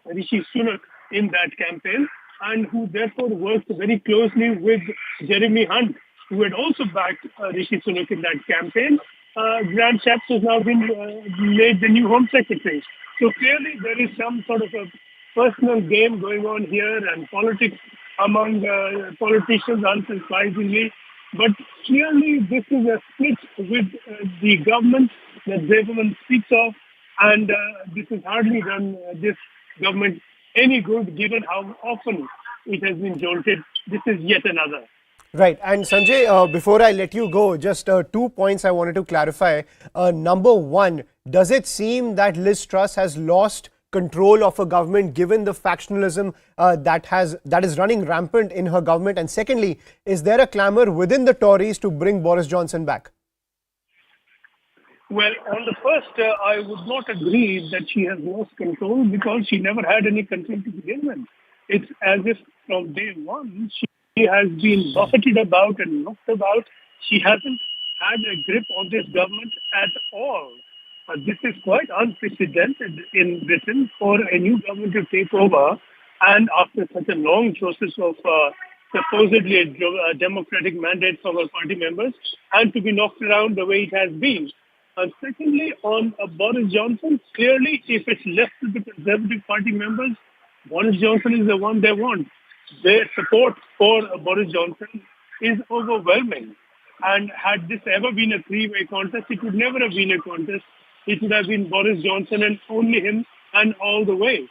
Rishi Sunak in that campaign and who therefore worked very closely with Jeremy Hunt, who had also backed Rishi Sunak in that campaign. Grand Chefs has now been made the new Home Secretary. So clearly there is some sort of a personal game going on here and politics among politicians, unsurprisingly. But clearly this is a split with the government that Devaman speaks of, and this has hardly done this government any good given how often it has been jolted. This is yet another. Right. And Sanjay, before I let you go, just 2 points I wanted to clarify. Number one, does it seem that Liz Truss has lost control of a government given the factionalism that is running rampant in her government? And secondly, is there a clamour within the Tories to bring Boris Johnson back? Well, on the first, I would not agree that she has lost control because she never had any control to begin with. It's as if from day one she has been buffeted about and knocked about. She hasn't had a grip on this government at all. This is quite unprecedented in Britain for a new government to take over, and after such a long process of supposedly a democratic mandate from her party members, and to be knocked around the way it has been. Secondly, on Boris Johnson, clearly if it's left to the Conservative Party members, Boris Johnson is the one they want. Their support for Boris Johnson is overwhelming. And had this ever been a three-way contest, it would never have been a contest. It would have been Boris Johnson and only him and all the way.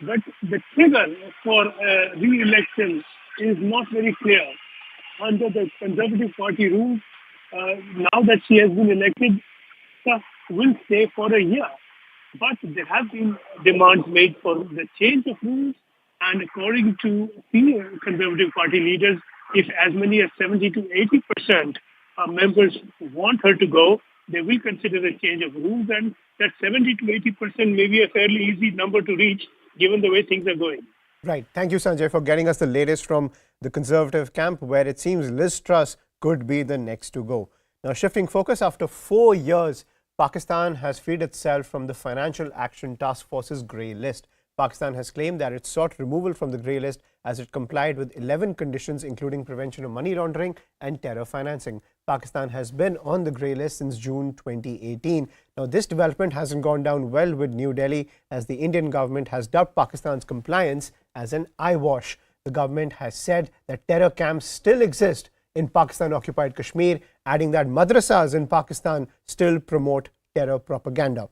But the trigger for re-election is not very clear. Under the Conservative Party rules, now that she has been elected, will stay for a year. But there have been demands made for the change of rules, and according to senior Conservative Party leaders, if as many as 70 to 80% members want her to go, they will consider a change of rules, and that 70 to 80% may be a fairly easy number to reach given the way things are going. Right. Thank you, Sanjay, for getting us the latest from the Conservative camp, where it seems Liz Truss could be the next to go. Now, shifting focus, after 4 years, Pakistan has freed itself from the Financial Action Task Force's grey list. Pakistan has claimed that it sought removal from the grey list as it complied with 11 conditions, including prevention of money laundering and terror financing. Pakistan has been on the grey list since June 2018. Now, this development hasn't gone down well with New Delhi, as the Indian government has dubbed Pakistan's compliance as an eyewash. The government has said that terror camps still exist in Pakistan-occupied Kashmir, adding that madrasas in Pakistan still promote terror propaganda.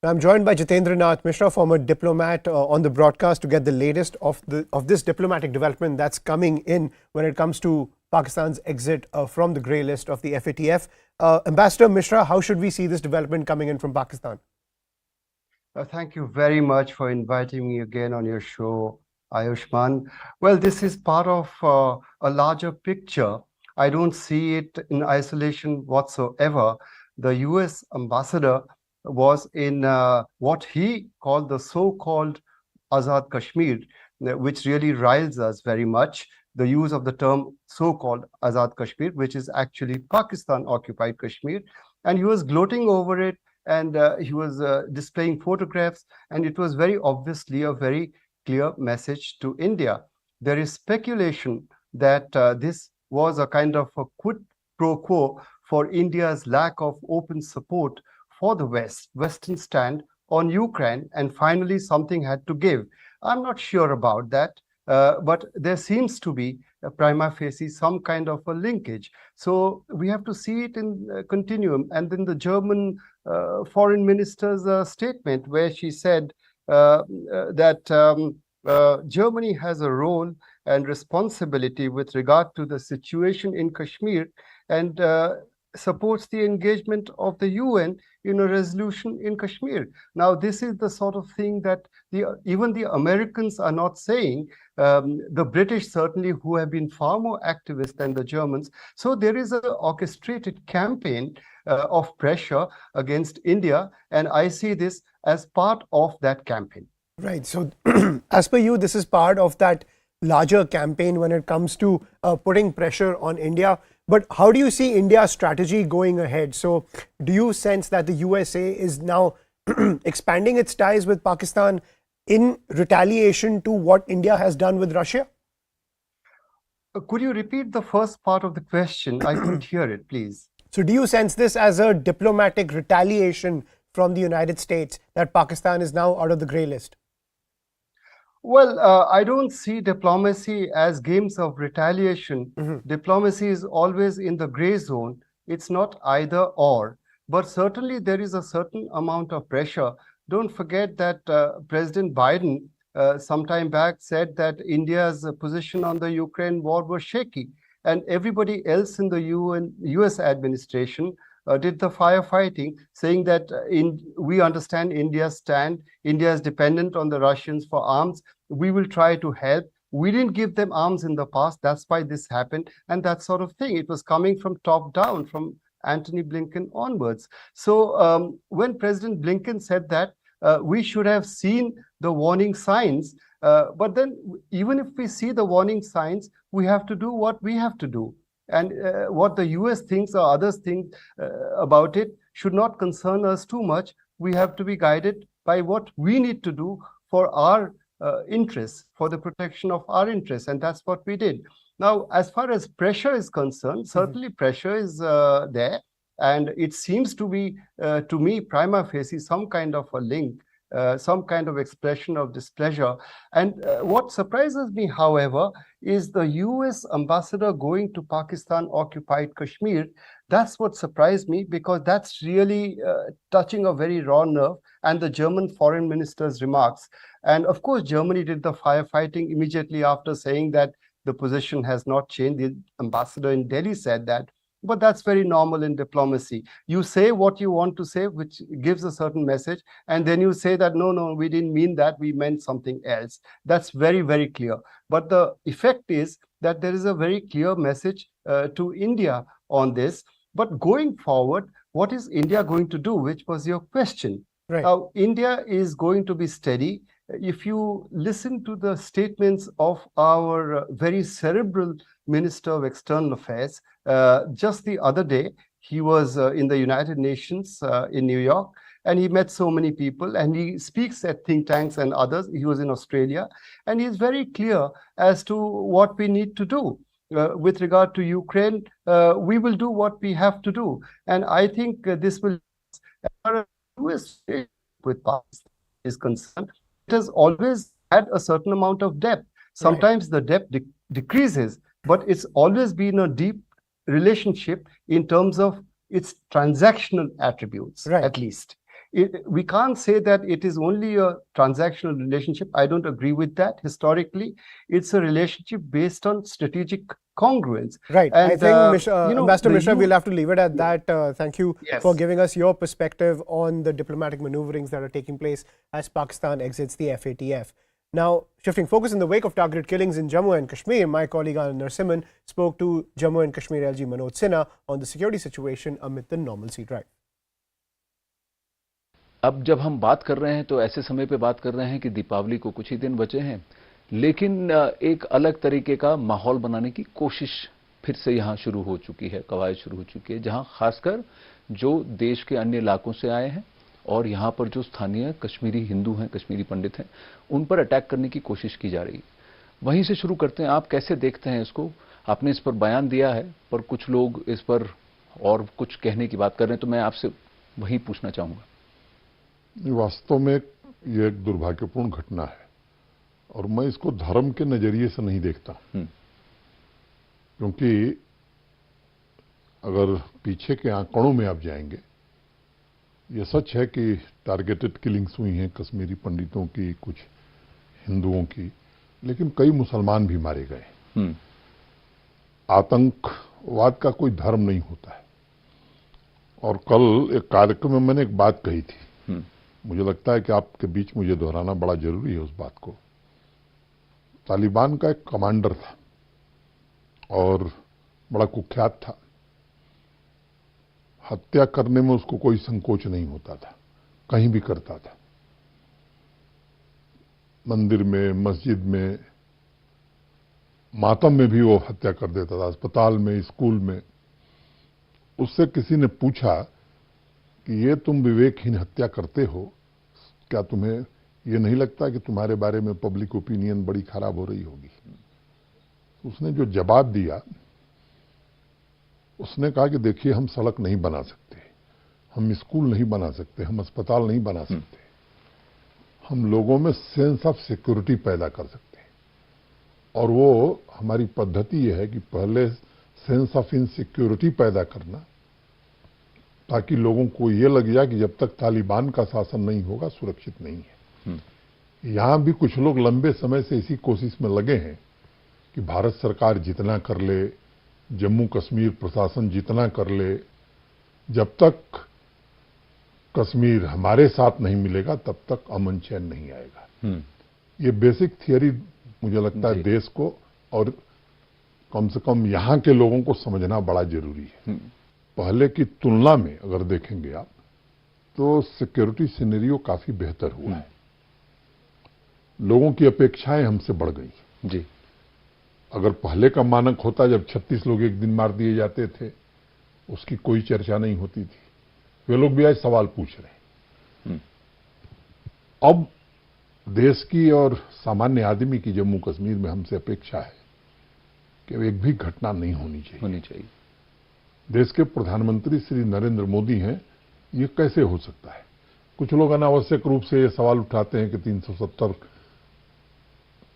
I'm joined by Jitendra Nath Mishra, former diplomat, on the broadcast to get the latest of this diplomatic development that's coming in when it comes to Pakistan's exit from the grey list of the FATF. Ambassador Mishra, how should we see this development coming in from Pakistan? Thank you very much for inviting me again on your show, Ayushman. Well, this is part of a larger picture. I don't see it in isolation whatsoever. The US ambassador was in what he called the so-called Azad Kashmir, which really riles us very much. The use of the term so-called Azad Kashmir, which is actually Pakistan-occupied Kashmir. And he was gloating over it, and he was displaying photographs, and it was very obviously a very clear message to India. There is speculation that this was a kind of a quid pro quo for India's lack of open support for the Western stand on Ukraine, and finally something had to give. I'm not sure about that, but there seems to be a prima facie some kind of a linkage. So we have to see it in continuum. And then the German foreign minister's statement, where she said that Germany has a role and responsibility with regard to the situation in Kashmir, and supports the engagement of the UN in a resolution in Kashmir. Now, this is the sort of thing that even the Americans are not saying. The British certainly, who have been far more activist than the Germans. So there is an orchestrated campaign of pressure against India, and I see this as part of that campaign. Right. So, as per you, this is part of that larger campaign when it comes to putting pressure on India. But how do you see India's strategy going ahead? So, do you sense that the USA is now expanding its ties with Pakistan in retaliation to what India has done with Russia? Could you repeat the first part of the question? I couldn't hear it, please. So, do you sense this as a diplomatic retaliation from the United States that Pakistan is now out of the grey list? Well, I don't see diplomacy as games of retaliation. Diplomacy is always in the gray zone. It's not either or. But certainly there is a certain amount of pressure. Don't forget that President Biden some time back said that India's position on the Ukraine war was shaky. And everybody else in the US administration did the firefighting, saying that we understand India's stand. India is dependent on the Russians for arms. We will try to help. We didn't give them arms in the past. That's why this happened. And that sort of thing. It was coming from top down, from Antony Blinken onwards. So when President Blinken said that, we should have seen the warning signs. But then even if we see the warning signs, we have to do what we have to do. And what the US thinks or others think about it should not concern us too much. We have to be guided by what we need to do for our interests, for the protection of our interests. And that's what we did. Now, as far as pressure is concerned, certainly pressure is there. And it seems to be, to me, prima facie, some kind of a link, some kind of expression of displeasure. And what surprises me, however, is the US ambassador going to Pakistan-occupied Kashmir. That's what surprised me, because that's really touching a very raw nerve, and the German foreign minister's remarks. And of course, Germany did the firefighting immediately after saying that the position has not changed. The ambassador in Delhi said that. But that's very normal in diplomacy. You say what you want to say, which gives a certain message, and then you say that, no, we didn't mean that, we meant something else. That's very, very clear. But the effect is that there is a very clear message to India on this. But going forward, what is India going to do, which was your question? Right. Now, India is going to be steady. If you listen to the statements of our very cerebral Minister of External Affairs, just the other day, he was in the United Nations in New York, and he met so many people, and he speaks at think tanks and others. He was in Australia, and he is very clear as to what we need to do. With regard to Ukraine, we will do what we have to do. And I think this will, as far as US with Pakistan is concerned, it has always had a certain amount of depth. Sometimes the depth decreases, but it's always been a deep relationship in terms of its transactional attributes, at least. We can't say that it is only a transactional relationship. I don't agree with that. Historically, it's a relationship based on strategic congruence. Right. And, I think, Ambassador Mishra, we'll have to leave it at that. Thank you for giving us your perspective on the diplomatic maneuverings that are taking place as Pakistan exits the FATF. Now, shifting focus, in the wake of targeted killings in Jammu and Kashmir, my colleague Anand Narasimhan spoke to Jammu and Kashmir LG Manoj Sinha on the security situation amid the normalcy drive. अब जब हम बात कर रहे हैं तो ऐसे समय पे बात कर रहे हैं कि दीपावली को कुछ ही दिन बचे हैं, लेकिन एक अलग तरीके का माहौल बनाने की कोशिश फिर से यहाँ शुरू हो चुकी है, कवायद शुरू हो चुकी है, जहाँ खासकर जो देश के अन्य इलाकों से आए हैं और यहाँ पर जो स्थानीय कश्मीरी हिंदू हैं, कश्मीरी पंडित हैं, उन पर अटैक करने की कोशिश की जा रही है। वहीं से शुरू करते हैं, आप कैसे देखते हैं इसको? आपने इस पर बयान दिया है, पर कुछ लोग इस पर और कुछ कहने की बात कर रहे हैं, तो मैं आपसे वही पूछना चाहूँगा। वास्तव में ये एक दुर्भाग्यपूर्ण घटना है और मैं इसको धर्म के नजरिए से नहीं देखता, क्योंकि अगर पीछे के आंकड़ों में आप जाएंगे, ये सच है कि टारगेटेड किलिंग्स हुई हैं कश्मीरी पंडितों की, कुछ हिंदुओं की, लेकिन कई मुसलमान भी मारे गए। आतंकवाद का कोई धर्म नहीं होता है। और कल एक कार्यक्रम में मैंने एक बात कही थी, मुझे लगता है कि आपके बीच मुझे दोहराना बड़ा जरूरी है उस बात को। तालिबान का एक कमांडर था और बड़ा कुख्यात था। हत्या करने में उसको कोई संकोच नहीं होता था, कहीं भी करता था, मंदिर में, मस्जिद में, मातम में भी वो हत्या कर देता था, अस्पताल में, स्कूल में। उससे किसी ने पूछा कि ये तुम विवेकहीन हत्या करते हो, क्या तुम्हें ये नहीं लगता कि तुम्हारे बारे में पब्लिक ओपिनियन बड़ी खराब हो रही होगी? उसने जो जवाब दिया, उसने कहा कि देखिए, हम सड़क नहीं बना सकते, हम स्कूल नहीं बना सकते, हम अस्पताल नहीं बना सकते, हम लोगों में सेंस ऑफ सिक्योरिटी पैदा कर सकते हैं। और वो हमारी पद्धति ये है कि पहले सेंस ऑफ इनसिक्योरिटी पैदा करना, ताकि लोगों को ये लग जाए कि जब तक तालिबान का शासन नहीं होगा सुरक्षित नहीं है। यहां भी कुछ लोग लंबे समय से इसी कोशिश में लगे हैं कि भारत सरकार जितना कर ले, जम्मू कश्मीर प्रशासन जितना कर ले, जब तक कश्मीर हमारे साथ नहीं मिलेगा तब तक अमन चैन नहीं आएगा। ये बेसिक थियरी मुझे लगता है देश को और कम से कम यहाँ के लोगों को समझना बड़ा जरूरी है। पहले की तुलना में अगर देखेंगे आप तो सिक्योरिटी सिनेरियो काफी बेहतर हुआ है। लोगों की अपेक्षाएं हमसे बढ़ गई जी। अगर पहले का मानक होता जब 36 लोग एक दिन मार दिए जाते थे, उसकी कोई चर्चा नहीं होती थी, वे लोग भी आज सवाल पूछ रहे हैं। अब देश की और सामान्य आदमी की जम्मू कश्मीर में हमसे अपेक्षा है कि एक भी घटना नहीं होनी चाहिए। देश के प्रधानमंत्री श्री नरेंद्र मोदी हैं, ये कैसे हो सकता है? कुछ लोग अनावश्यक रूप से ये सवाल उठाते हैं कि 370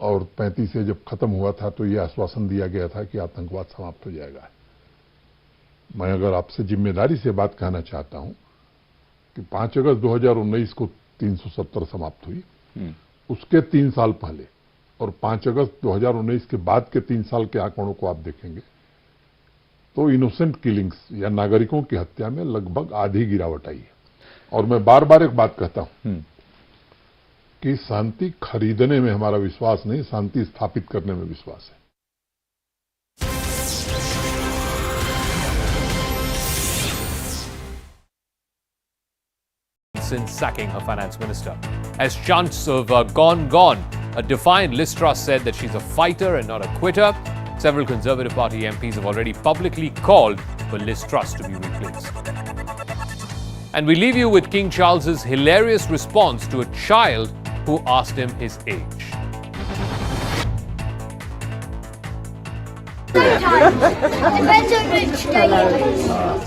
और 35 से जब खत्म हुआ था तो ये आश्वासन दिया गया था कि आतंकवाद समाप्त हो जाएगा। मैं अगर आपसे जिम्मेदारी से बात कहना चाहता हूं कि 5 अगस्त 2019 को 370 समाप्त हुई, उसके 3 साल पहले और 5 अगस्त 2019 के बाद के 3 साल के आंकड़ों को आप देखेंगे तो इनोसेंट किलिंग्स या नागरिकों की हत्या में लगभग आधी गिरावट आई है। और मैं बार बार एक बात कहता हूं कि शांति खरीदने में हमारा विश्वास नहीं, शांति स्थापित करने में विश्वास है। Since sacking her finance minister. As chants of gone, a defiant Liz Truss said that she's a fighter and not a quitter. Several Conservative Party MPs have already publicly called for Liz Truss to be replaced. And we leave you with King Charles's hilarious response to a child who asked him his age. Depends on which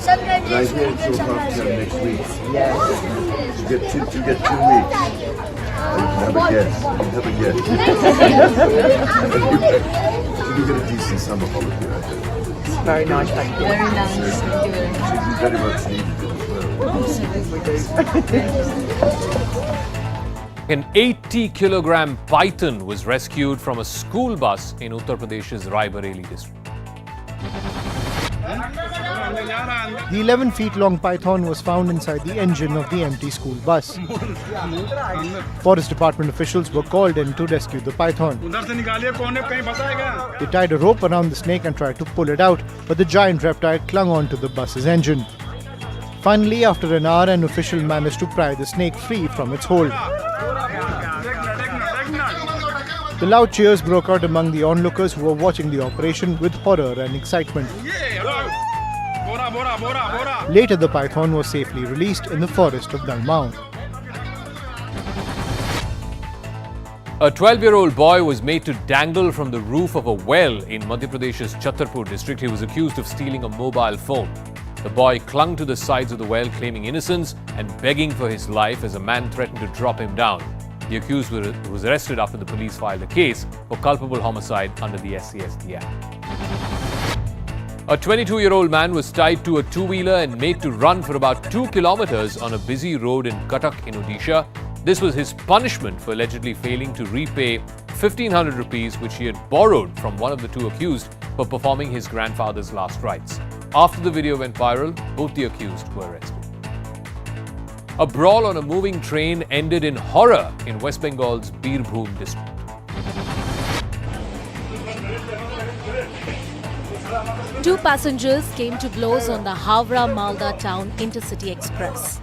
some Right here till half term next week. You get 2 weeks. You can have a guess. You get a decent summer holiday, I think. It's very nice, thank you. Very nice. Thank you very much. You very much needed it as well. An 80-kilogram python was rescued from a school bus in Uttar Pradesh's Raebareli district. The 11-feet-long python was found inside the engine of the empty school bus. Forest Department officials were called in to rescue the python. They tied a rope around the snake and tried to pull it out, but the giant reptile clung on to the bus's engine. Finally, after an hour, an official managed to pry the snake free from its hold. The loud cheers broke out among the onlookers who were watching the operation with horror and excitement. Later, the python was safely released in the forest of Dalmau. A 12-year-old boy was made to dangle from the roof of a well in Madhya Pradesh's Chhatarpur district. He was accused of stealing a mobile phone. The boy clung to the sides of the well, claiming innocence and begging for his life as a man threatened to drop him down. The accused was arrested after the police filed a case for culpable homicide under the SCSD Act. A 22-year-old man was tied to a two-wheeler and made to run for about 2 kilometers on a busy road in Cuttack in Odisha. This was his punishment for allegedly failing to repay 1,500 rupees which he had borrowed from one of the two accused for performing his grandfather's last rites. After the video went viral, both the accused were arrested. A brawl on a moving train ended in horror in West Bengal's Birbhum district. Two passengers came to blows on the Howrah-Malda town intercity express.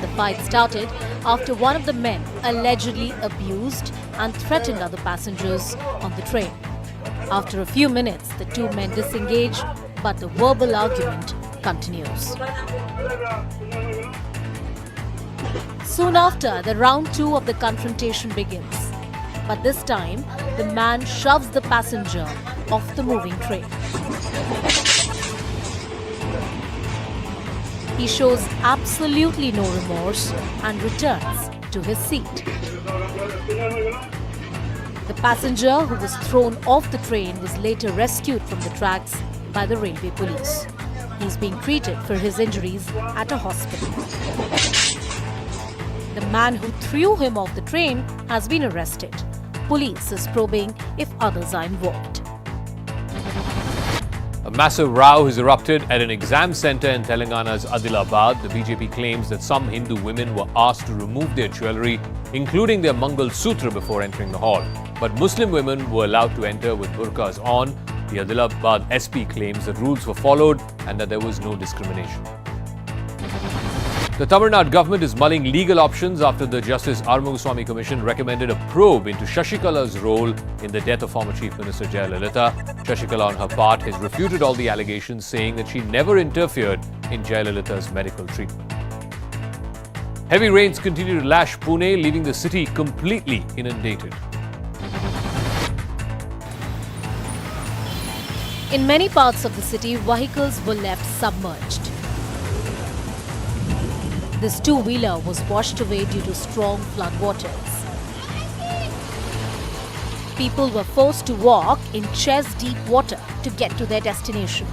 The fight started after one of the men allegedly abused and threatened other passengers on the train. After a few minutes, the two men disengage, but the verbal argument continues. Soon after, the round two of the confrontation begins. But this time, the man shoves the passenger off the moving train. He shows absolutely no remorse and returns to his seat. The passenger who was thrown off the train was later rescued from the tracks by the railway police. He is being treated for his injuries at a hospital. The man who threw him off the train has been arrested. Police is probing if others are involved. A massive row has erupted at an exam center in Telangana's Adilabad. The BJP claims that some Hindu women were asked to remove their jewellery, including their Mangal Sutra, before entering the hall. But Muslim women were allowed to enter with burqas on. The Adilabad SP claims that rules were followed and that there was no discrimination. The Tamil Nadu government is mulling legal options after the Justice Arumugaswamy Commission recommended a probe into Shashikala's role in the death of former Chief Minister Jayalalitha. Shashikala, on her part, has refuted all the allegations, saying that she never interfered in Jayalalitha's medical treatment. Heavy rains continue to lash Pune, leaving the city completely inundated. In many parts of the city, vehicles were left submerged. This two-wheeler was washed away due to strong floodwaters. People were forced to walk in chest-deep water to get to their destination.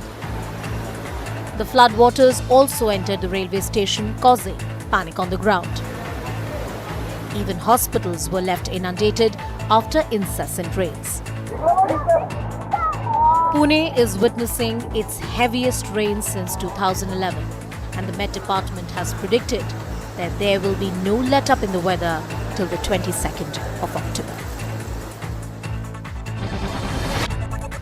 The floodwaters also entered the railway station, causing panic on the ground. Even hospitals were left inundated after incessant rains. Pune is witnessing its heaviest rain since 2011. And the Met Department has predicted that there will be no let-up in the weather till the 22nd of October.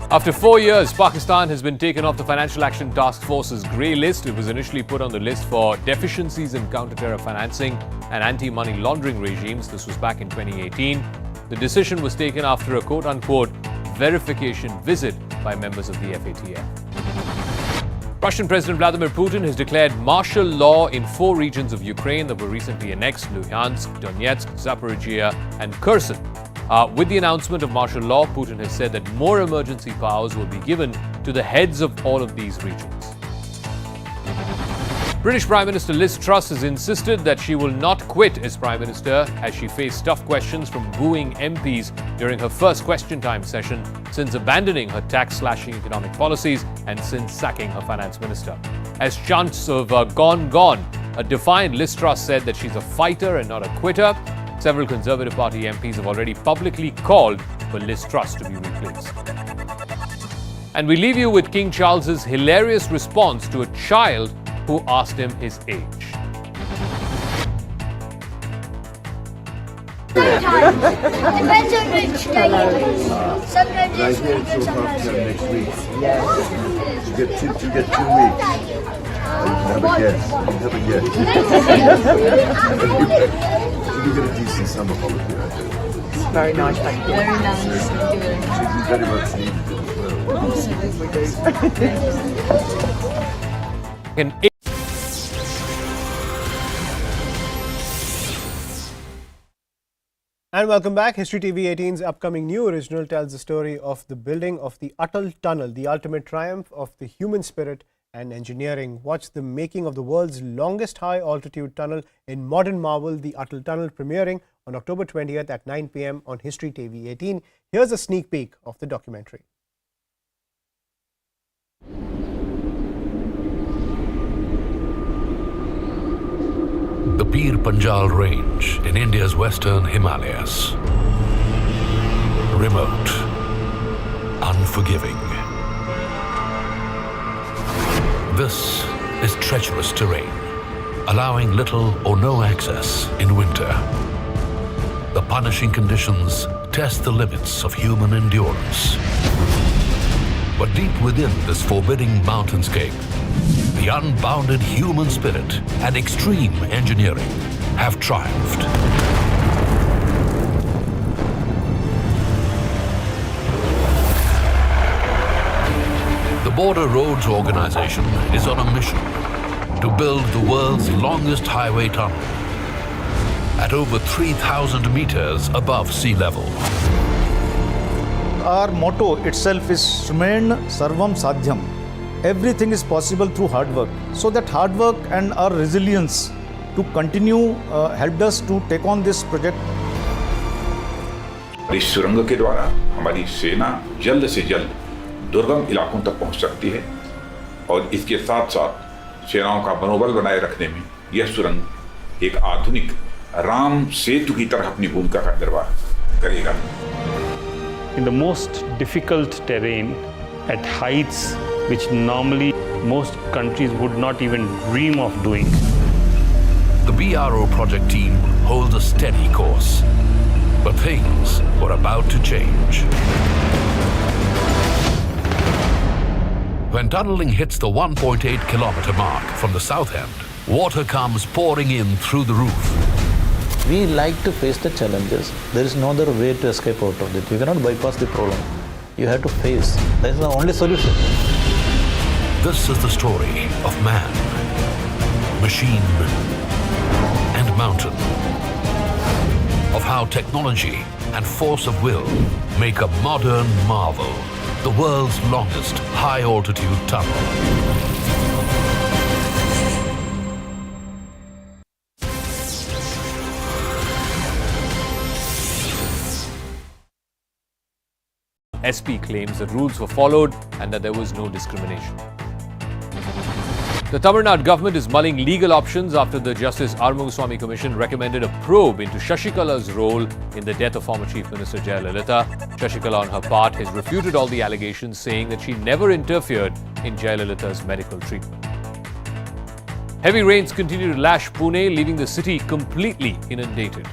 After 4 years, Pakistan has been taken off the Financial Action Task Force's grey list. It was initially put on the list for deficiencies in counter-terror financing and anti-money laundering regimes. This was back in 2018. The decision was taken after a quote-unquote verification visit by members of the FATF. Russian President Vladimir Putin has declared martial law in 4 regions of Ukraine that were recently annexed: Luhansk, Donetsk, Zaporizhia and Kherson. With the announcement of martial law, Putin has said that more emergency powers will be given to the heads of all of these regions. British Prime Minister Liz Truss has insisted that she will not quit as Prime Minister as she faced tough questions from booing MPs during her first question time session since abandoning her tax-slashing economic policies and since sacking her finance minister. As chants of gone, a defiant Liz Truss said that she's a fighter and not a quitter. Several Conservative Party MPs have already publicly called for Liz Truss to be replaced. And we leave you with King Charles's hilarious response to a child who asked him his age. Depends on which time. Sometimes it's Right here, good, so far sometimes till it's next week. You get 2 weeks. Have a guess. Have a guess. You get a decent summer holiday, I think. Very nice, thank you. Very nice, thank you very much. You very much needed it as well. An And welcome back. History TV 18's upcoming new original tells the story of the building of the Atal Tunnel, the ultimate triumph of the human spirit and engineering. Watch the making of the world's longest high-altitude tunnel in modern marvel, the Atal Tunnel, premiering on October 20th at 9 p.m. on History TV 18. Here's a sneak peek of the documentary. The Pir Panjal Range in India's western Himalayas. Remote, unforgiving. This is treacherous terrain, allowing little or no access in winter. The punishing conditions test the limits of human endurance. But deep within this forbidding mountainscape, the unbounded human spirit and extreme engineering have triumphed. The Border Roads Organization is on a mission to build the world's longest highway tunnel at over 3,000 meters above sea level. Our motto itself is Shramen Sarvam Sadhyam. Everything is possible through hard work. So that hard work and our resilience to continue helped us to take on this project. इस सुरंग के द्वारा हमारी सेना जल्द से जल्द दुर्गम इलाकों तक पहुंच सकती है और इसके साथ साथ सेनाओं का मनोबल बनाए रखने में यह सुरंग एक आधुनिक राम सेतु की तरह अपनी भूमिका का निर्वाह करेगा. In the most difficult terrain at heights which normally most countries would not even dream of doing. The BRO project team holds a steady course, but things were about to change. When tunneling hits the 1.8 kilometer mark from the south end, water comes pouring in through the roof. We like to face the challenges. There is no other way to escape out of it. You cannot bypass the problem. You have to face. That is the only solution. This is the story of man, machine, and mountain. Of how technology and force of will make a modern marvel, the world's longest high-altitude tunnel. SP claims that rules were followed and that there was no discrimination. The Tamil Nadu government is mulling legal options after the Justice Arumugaswamy Commission recommended a probe into Shashikala's role in the death of former Chief Minister Jayalalitha. Shashikala, on her part, has refuted all the allegations, saying that she never interfered in Jayalalitha's medical treatment. Heavy rains continue to lash Pune, leaving the city completely inundated.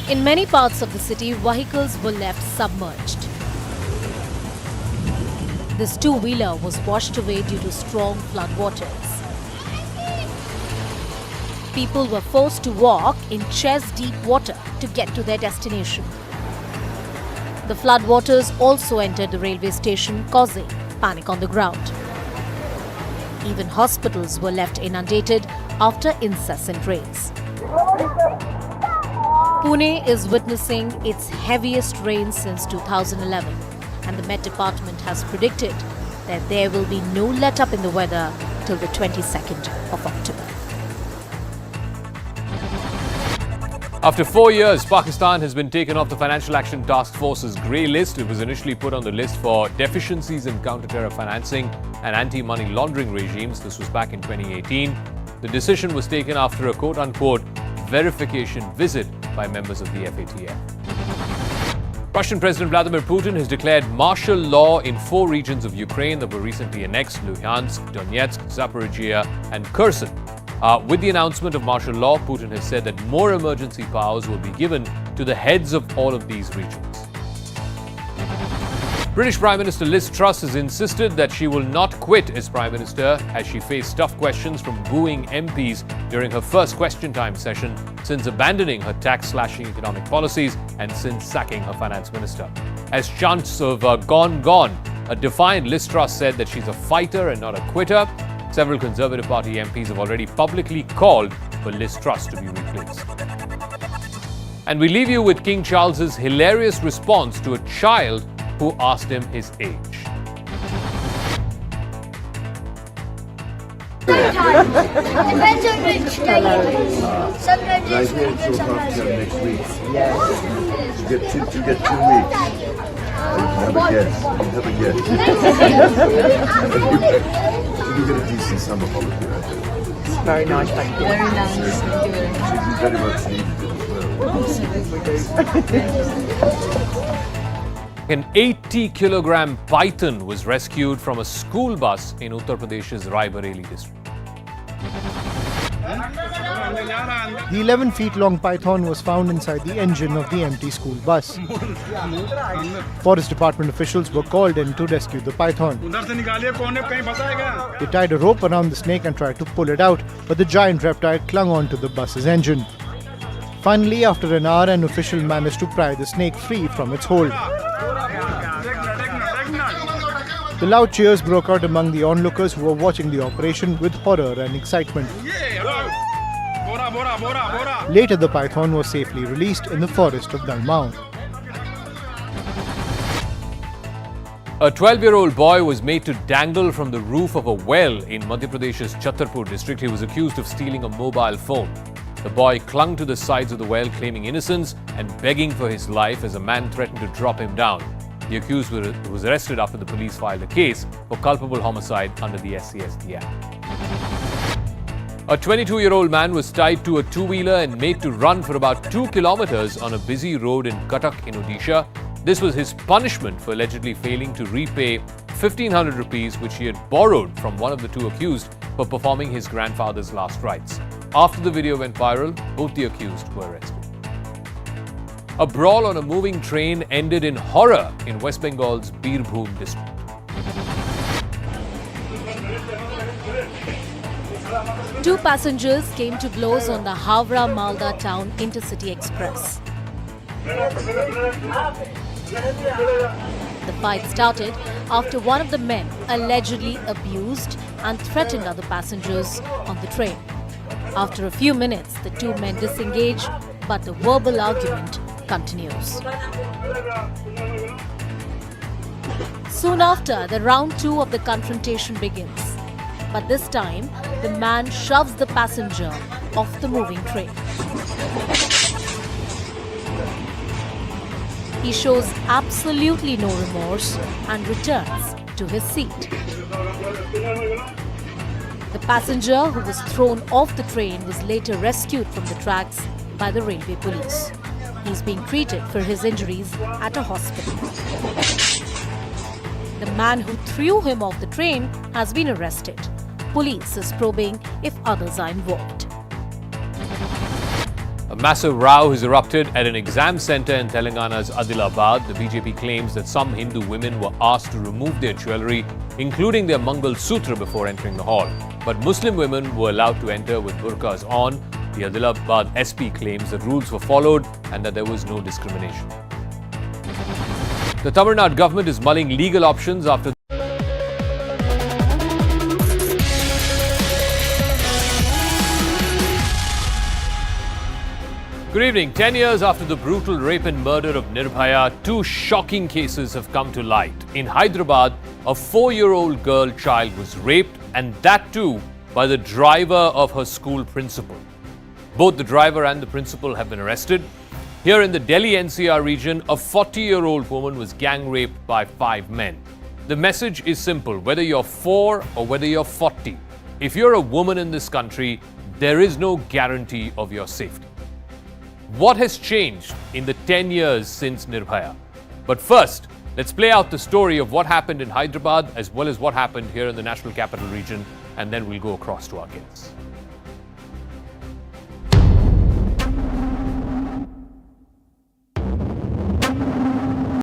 In many parts of the city, vehicles were left submerged. This two-wheeler was washed away due to strong floodwaters. People were forced to walk in chest-deep water to get to their destination. The floodwaters also entered the railway station, causing panic on the ground. Even hospitals were left inundated after incessant rains. Pune is witnessing its heaviest rain since 2011, and the Met Department has predicted that there will be no let-up in the weather till the 22nd of October. After 4 years, Pakistan has been taken off the Financial Action Task Force's grey list. It was initially put on the list for deficiencies in counter-terror financing and anti-money laundering regimes. This was back in 2018. The decision was taken after a quote-unquote verification visit by members of the FATF. Russian President Vladimir Putin has declared martial law in 4 regions of Ukraine that were recently annexed: Luhansk, Donetsk, Zaporizhia and Kherson. With the announcement of martial law, Putin has said that more emergency powers will be given to the heads of all of these regions. British Prime Minister Liz Truss has insisted that she will not quit as Prime Minister as she faced tough questions from booing MPs during her first question time session since abandoning her tax-slashing economic policies and since sacking her finance minister. As chants of gone, a defiant Liz Truss said that she's a fighter and not a quitter. Several Conservative Party MPs have already publicly called for Liz Truss to be replaced. And we leave you with King Charles's hilarious response to a child who asked him his age. Depends on which time. Sometimes Right here, it's so sometimes half till next week. Yes. You get 2 weeks. You can have a guess. You get a decent summer holiday, I think. Very nice, thank you. Very nice, thank you very much. Very much needed it as well. An 80-kilogram python was rescued from a school bus in Uttar Pradesh's Raebareli district. The 11-feet-long python was found inside the engine of the empty school bus. Forest Department officials were called in to rescue the python. They tied a rope around the snake and tried to pull it out, but the giant reptile clung on to the bus's engine. Finally, after an hour, an official managed to pry the snake free from its hold. The loud cheers broke out among the onlookers who were watching the operation with horror and excitement. Later, the python was safely released in the forest of Dalmau. A 12-year-old boy was made to dangle from the roof of a well in Madhya Pradesh's Uttar district. He was accused of stealing a mobile phone. The boy clung to the sides of the well, claiming innocence and begging for his life as a man threatened to drop him down. The accused was arrested after the police filed a case for culpable homicide under the SCST Act. A 22-year-old man was tied to a two-wheeler and made to run for about 2 kilometers on a busy road in Cuttack in Odisha. This was his punishment for allegedly failing to repay 1,500 rupees which he had borrowed from one of the two accused for performing his grandfather's last rites. After the video went viral, both the accused were arrested. A brawl on a moving train ended in horror in West Bengal's Birbhum district. Two passengers came to blows on the Howrah-Malda town intercity express. The fight started after one of the men allegedly abused and threatened other passengers on the train. After a few minutes, the two men disengage, but the verbal argument continues. Soon after, the round 2 of the confrontation begins. But this time, the man shoves the passenger off the moving train. He shows absolutely no remorse and returns to his seat. The passenger who was thrown off the train was later rescued from the tracks by the railway police. He is being treated for his injuries at a hospital. The man who threw him off the train has been arrested. Police is probing if others are involved. A massive row has erupted at an exam center in Telangana's Adilabad. The BJP claims that some Hindu women were asked to remove their jewellery, including their Mangal Sutra, before entering the hall. But Muslim women were allowed to enter with burqas on. The Adilabad SP claims that rules were followed and that there was no discrimination. The Tamil Nadu government is mulling legal options after Good evening. 10 years after the brutal rape and murder of Nirbhaya, two shocking cases have come to light. In Hyderabad, a 4-year-old girl child was raped, and that too by the driver of her school principal. Both the driver and the principal have been arrested. Here in the Delhi NCR region, a 40-year-old woman was gang raped by 5 men. The message is simple: whether you're 4 or whether you're 40, if you're a woman in this country, there is no guarantee of your safety. What has changed in the 10 years since Nirbhaya? But first, let's play out the story of what happened in Hyderabad as well as what happened here in the National Capital Region, and then we'll go across to our guests.